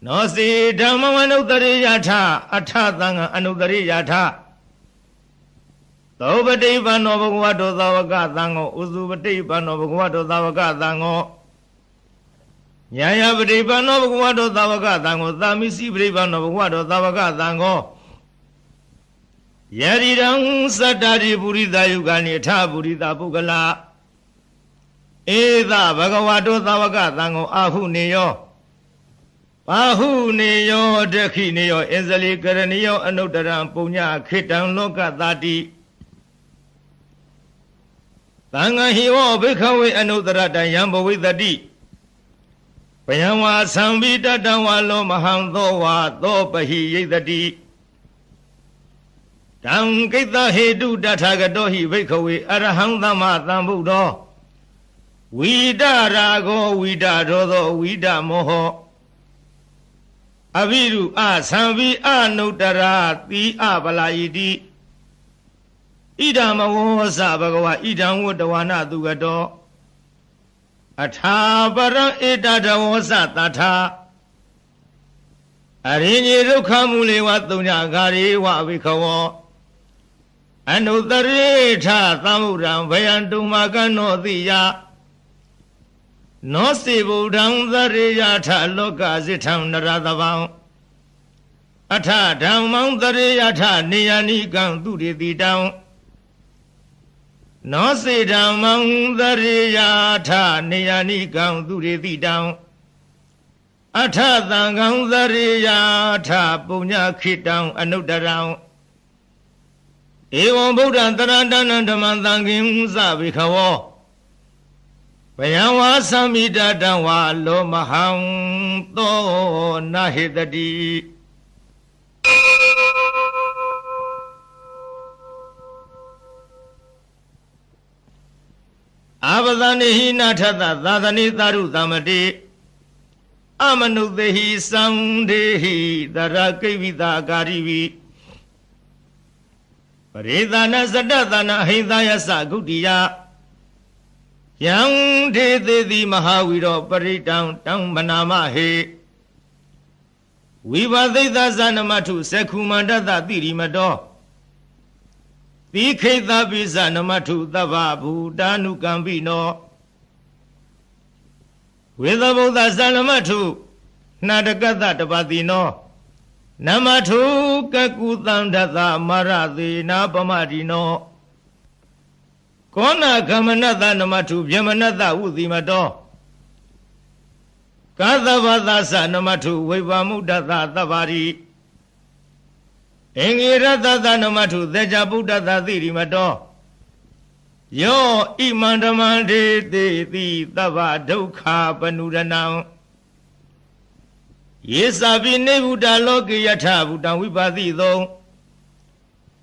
No se dhammam anuttari yatha Atha thanga anuttari yatha Tobati pano bhagavato tavaka thango Usupati pano bhagavato tavaka thango Nyayapati pano bhagavato tavaka thango Tamisi pati pano bhagavato tavaka thango Yarirang satari purita yugani tha purita pukala Eda bhagavato tavaka thango ahu neyo Bahu neyo dekhi neyo enzali karaniyo anudaram punya khitang loka tadi. Tanga hiwo bikawe anudarata yambawi tadi. Payangwa sambita dawalo mahangdowa dopahi yedadi. Tang kita hedu datagadohi bikawe arahangdama tambudo. Wida rago wida rodo wida moho. Aviru a sambi a nutara ti a balayidi. Idama wosa bagawa idam wodawana dugado. Atha barang idada wosa tata. Arinyi rukhamule watunya gari wa vikawo. Anutari tha tamuram vayandumagano diya. No si budang dariya tha loka zitham naradavang. Atha dhammang dariya tha niyani gang duriti dang. No si dhammang dariya tha niyani gang duriti dang. Atha tangang dariya tha punya khitang anudarang. Evam buddha tarandanan dhammang tangim savikhawo. Payangwa samita dawa lo mahang to nahidadi. Avadani hina thata dadani taru tamati. Amanudehi samdehi darakivita garivi. Paridana sadatana hidaya sagutiya. Yang de mahawiro paritang tang manama he. Vivadita zanamatu sekumandata tirimado. Tiketa bizanamatu tava bhutanu kambino. Vidabhuta zanamatu nadakata tapatino. Namatu kakutandata marati napamadino. Kona kamanata namatu vyamanata udhimado. Kadhavadasa namatu vivamudata tavari. Engiratata namatu dejabudata thirimado. Yo imandamande te tava dukha panuranam. Yesabi nebuddha loki yatha buddha vipathido.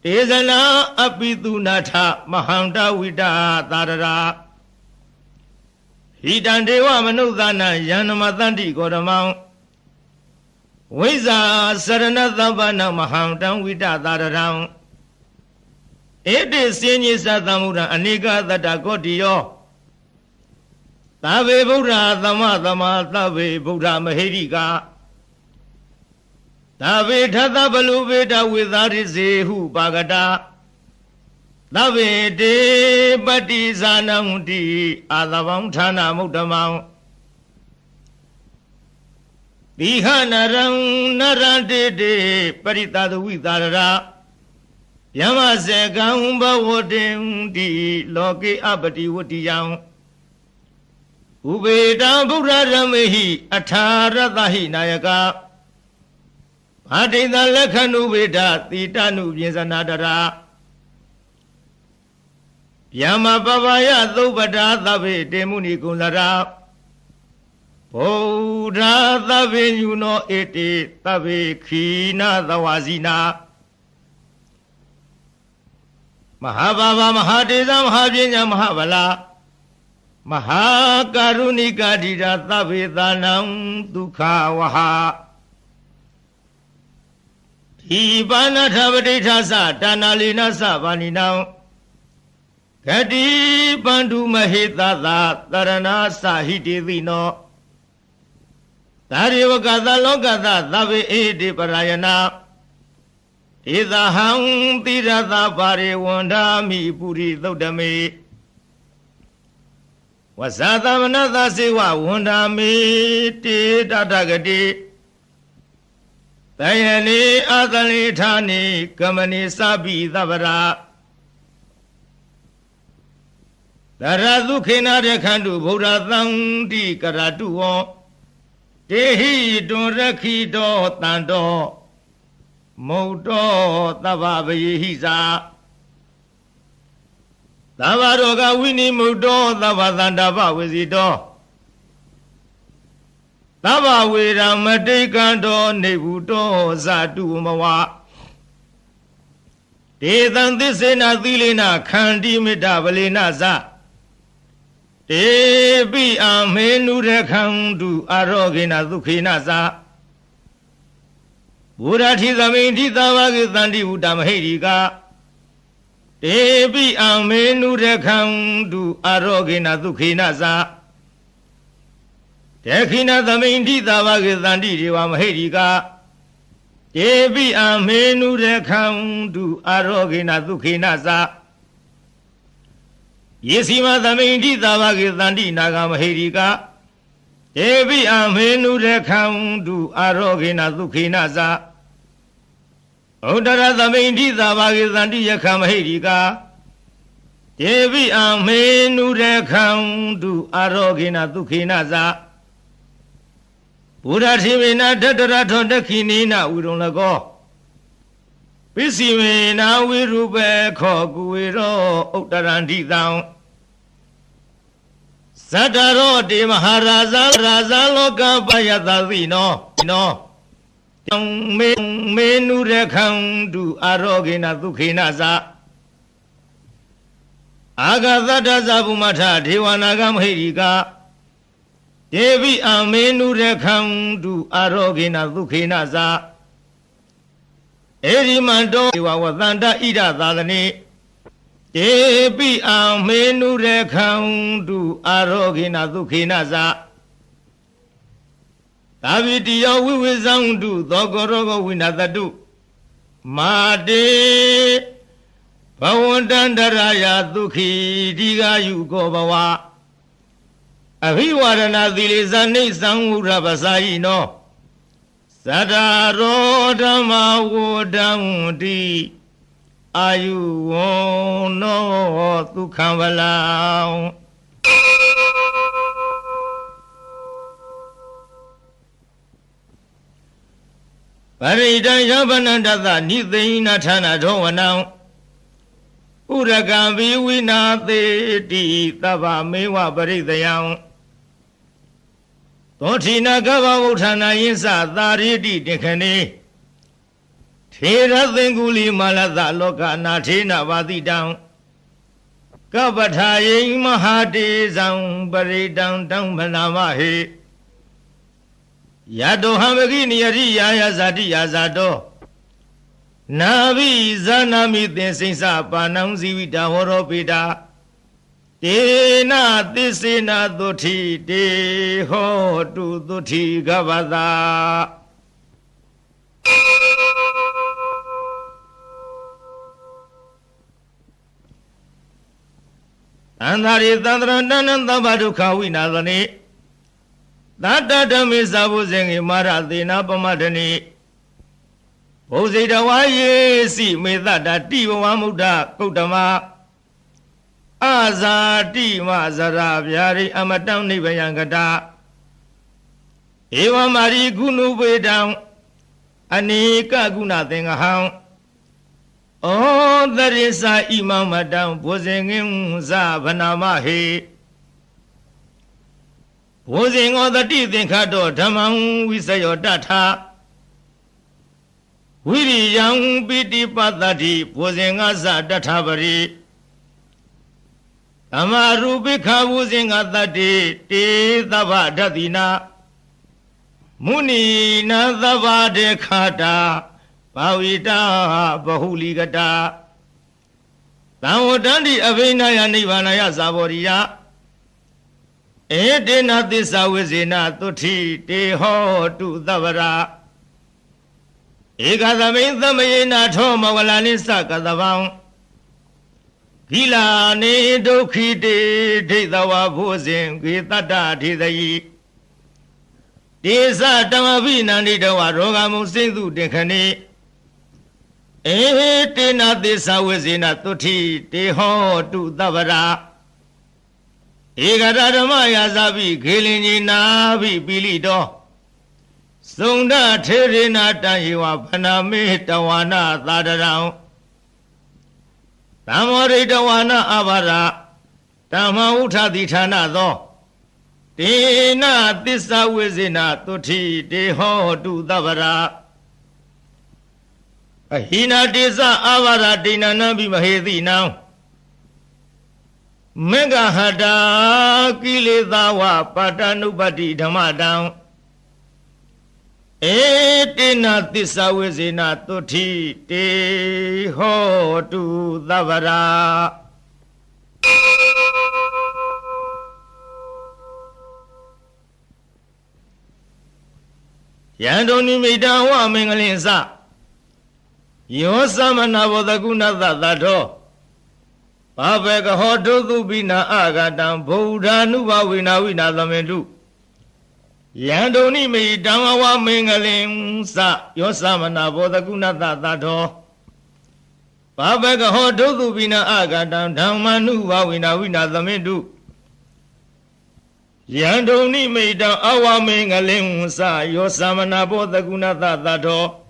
Ezana apidunatha mahanda vida tarara. Hidandewa manudana yanamatanti kodamang. Viza saranathavana mahanda vida tararang. Ede sinyi satamura anika tata kodiyo. Tabe buddha tama tabe buddha mahirika. Tabe thata baluveda vidharisehu bhagata. Tabe de pati sanamti adavang thana muddhamang. Dihanarang narante de paritadu vidharara. Yamasekang bhavotim di loki abati vatiyang. Ubeda buddha ramehi atharatahi nayaka. Adinda lekhanu veda titanu vyensanadara. Yama babaya dhubada tabe temuni kulara. Bodha tabe yuno ete tabe khina dawazina. Mahababa mahadeza mahavyenya mahabala. Mahakarunika dira tabe dhanam dukha waha. Ibana thabadita sa danalina sa vaninam. Kati bandu mahita sa tarana sa hitidino. Tarivakata lokata tabe edi parayana. Idahang tirata pare wandami puri dhaudame. Wasata manata sewa wandami te tatagati. Tayani adali thani kamani sabi davara. Daradukena rekhandu bhuratang di karatuo. တေဟိတွန်ရခိတောတန်တောမုတ်တောသဗ္ဗပယေဟိသာသဗ္ဗရောဂဝိနိမုတ်တောသဗ္ဗသန္တာပဝေစီတောသဗ္ဗဝေရမတိကံတောနေဘူးတောဇတုမဝဒေသံသစ္စေနသီလေနခန္တိမေတ္တဗလေနဇတေပိအမေနုရခန္တုအာရောဂေနဒုခေနဇဘုရားထိသမိန်ထိသဘာဂေသန္တိဝုတမဟိရိကတေပိအမေနုရခန္တုအာရောဂေနဒုခေနဇတေခိနသမိန်ထိသဘာဂေသန္တိဒေဝမဟိရိကတေပိအမေနုရခန္တုအာရောဂေနဒုခေနဇယေစီမသမိန်ထိသဘာဂေသန္တိနာဂမဟိရိကတေပိအမေနုရခန္တုအာရောဂေနဒုခေနဇဥဒရသမိန်ထိသဘာဂေသန္တိယခမဟိရိကတေပိအမေနုရခန္တုအာရောဂေနဒုခေနဇဘုရားတိမေနတတရထောတခိနိနဝိရုံလကောပစ္စည်းမေနဝိရုပေခောကုဝေရောဥတရန္တိတံဇတ္တရောတေမဟာရာဇလောကပယတသိနောမေနုရခန္တုအာရောဂေနဒုခေနဇအာဂသတ္တဇဗုမထဒေဝနာဂမဟိရိကဒေဝိအမေနုရခန္တုအာရောဂေနဒုခေနဇဧရိမန္တောဒေဝဝသန္တဣဒသာသနေတေပိအမေနုရခန္တုအာရောဂေနဒုခေနဇသာဝိတိယောဝိဝေဇံတုသောကောရောဂဝိနာတတုမာတေဘဝန္တန္တရာယဒုခိဒီဃာယုကောဘဝအဘိဝရဏသီလေဇာနိသံဝရပစာယိနောသတ္တရောဓမ္မဝဒံတိအာယုဝနောဒုက္ခံဝလံပရိဒံယဗနန္တသနိသိဏဌာနထောဝနံဥရကံဘိဝိနာသေတိသဗ္ဗမေဝပရိသယံသောထိနာကဗ္ဗဝုဌာနာယင်းစသာရိတိတေခဏေထေရသင်္ကုလီမာလသလောကနာထေနဝါတိတံကပ္ပထာယိမဟာတေဇံပရိတံတံမနာမဟေယတောဟံမကိနိယရိယာယဇာတိယာဇာတောနာဘိဇာနာမိသင်္စိစပါဏံဇီဝိတာဟောရောပိတာတေနသစ္စေနသုထိတေဟောတုသုထိကဗ္ဗတာသန္တာရိသန္တရဏနံသဗ္ဗဒုက္ခဝိနာသနေသတ္တဓမ္မေသာဘုဇင်္ဂေမာရသေနာပမတ္တနိဘုဇိတဝါယေစီမေတ္တတိဘဝမုဒ္ဒကုတ္တမအာဇာတိမဇရာဗျာရိအမတံနိဗ္ဗယံကတာဧဝမာရိကုဏုပေတံအနိကကုဏသင်္ဃဟံဩသရိစာဣမမတံဘုဇင်္ဂင်ဇဗနာမဟေဘုဇင်္ဂောတတိသင်္ခတောဓမ္မံဝိစယောတထာဝိရိယံပိတိပတ္တိဘုဇင်္ဂဇတထာပရိသမ္မာရူပိခဘုဇင်္ဂတတိတေသဗ္ဗဓတ္တိနာမုနီနာသဗ္ဗဒေခတာဘာဝိတာဘဟုလိကတာသံဝတ္တန္တိအဘိနာယနိဗ္ဗာနယဇာဘောရိယဧတေနသစ္စာဝိဇေနသုထိတေဟောတုသဗ္ဗရာဧကသမိန်သမယေနထောမဝလာနိစ္စကသဗံဂိလာနေဒုက္ခိတေဒိဋ္ဌဝဘုဇင်ဂေတတ္တထေသယိတေသတမဘိနန္တိတဝရောဂမုစိသုတေခဏေဧတေနသစ္စာဝိဇေနသုထိတေဟောတုသဗ္ဗရာဧကရဓမ္မယာဇာပိခေလင်ကြီးနာပိပိလိတော Sunda Terina Tayiwa Paname Tawana Tadarao Tamori Tawana Avara Tamauta Ditana Do Tina Tisa Wizina Tuti Deho Du Davara Hina Tisa Avara Dina Nabi Mahedi now Mega Hada Kilidawa Patanubadi Dhamadam Etina Tisa Wizina Tuti Deho Du Davara Yandoni Midawa Mingalinsa Yosamana Vodaguna Dato Paveka Hotu Bina Agatam Buddha Nuba Wina Lamendu Yandoni Midawa Mingalinsa Yosamana Vodaguna Dato Paveka Hotu Bina Agatam Dhammanuba Wina Lamendu Yandoni made our Mingalinsa, Yosamana Bodaguna Dato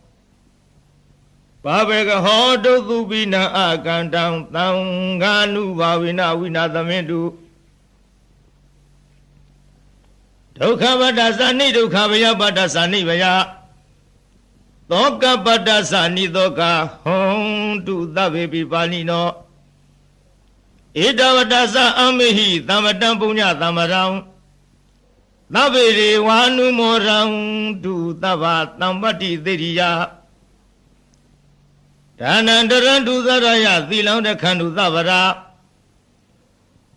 Paveka Hodo Dubina Agantam, Tanganu Wina the Mendu Dokabadasani Dokabaya Badasani Vaya Doka Badasani Doka Home to the baby Panino Idavadasa Amehi, Tamadampunya Tamaram Naviri Wanu Moram to Tava Tambati Diria Tanandaran to Zaraya, Zilan Kandu Zavara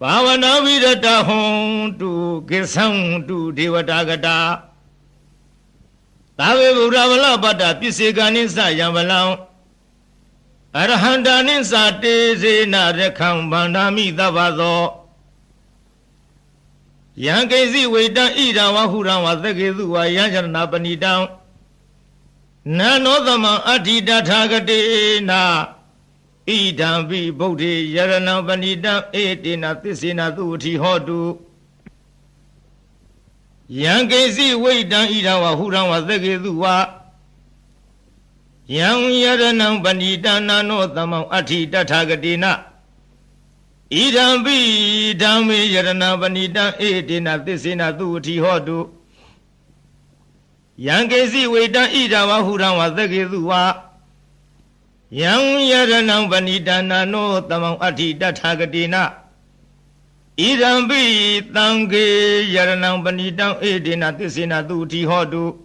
Pavana Vidata home to Kisam to Devatagata Tave Uravala Bata Pisiganisa Yamalam Arahandaninsa Tezina Rekam Bandami Davazo Yankezi Weta Ida Wahura was the Gizua Yanjana Panidam Nanodama Adida Tagade Na Idam V Bodhi Yarana Panidam Etina Tisina Duti Hodu Yankezi Weta Ida Wahura was the Gizua Yang Yarana Panidana Nodama Adida Tagadina Idam bi dami yarana banida edina tisina duti hodu Yankezi weta ida wahuran wa zagizuwa Yang yarana banida nano tamang ati datagadina Idam bi tangi yarana banida edina tisina duti hodu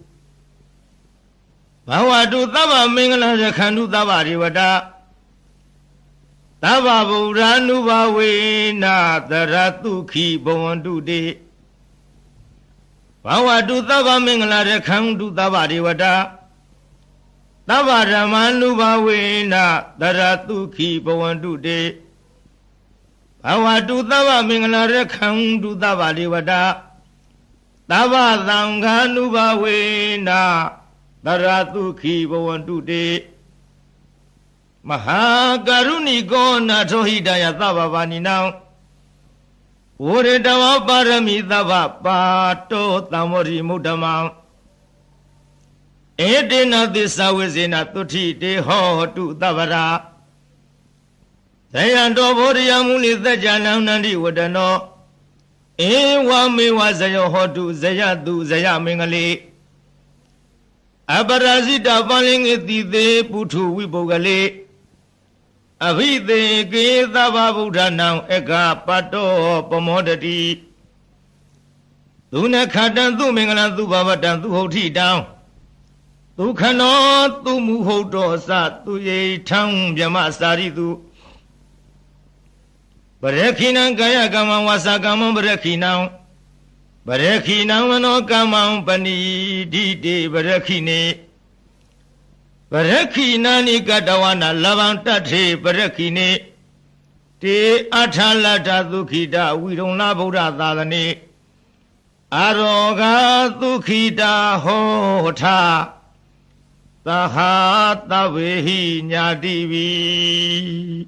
Bawadu taba mingala jakhandu taba riwada Tava Buddhanuba Vena Taratuki Bhavantu De Bhavatu Tava Mingala Rekhantu Tava Devata Tava Ramanuba Vena Taratuki Bhavantu De Bhavatu Tava Mingala Rekhantu Tava Devata Tava Sanghanuba Vena Taratuki Bhavantu De Mahakaruni Gona Tohidaya Tava Vanina Uredava Parami Tava Pato Tamori Mudama Edina Disa Wizina Tuti De Ho to Tavara Sayando Boriamuni the Jananandi Wadano Ewami was a Hotu Zayadu Zayamingali Abarazita Valing Eti Putu Wibogale Avide Gita Babuda now Eka Pato Pomodati Duna Katan Tu Mingala Tu Babatan Tu Hoti down Tu cannot Tu Muhoto Sat Tu Ye Tang Yamasari Tu Barekina Gaya Gaman Wasagaman Barekina Barekina no Gaman Pani Didi Barekine Barakina ni Gadawana Lavantati Barakine Te Atalata Dukida, we don't love Buddha Aroga Dukida Hota Tahata Vehi Nyadivi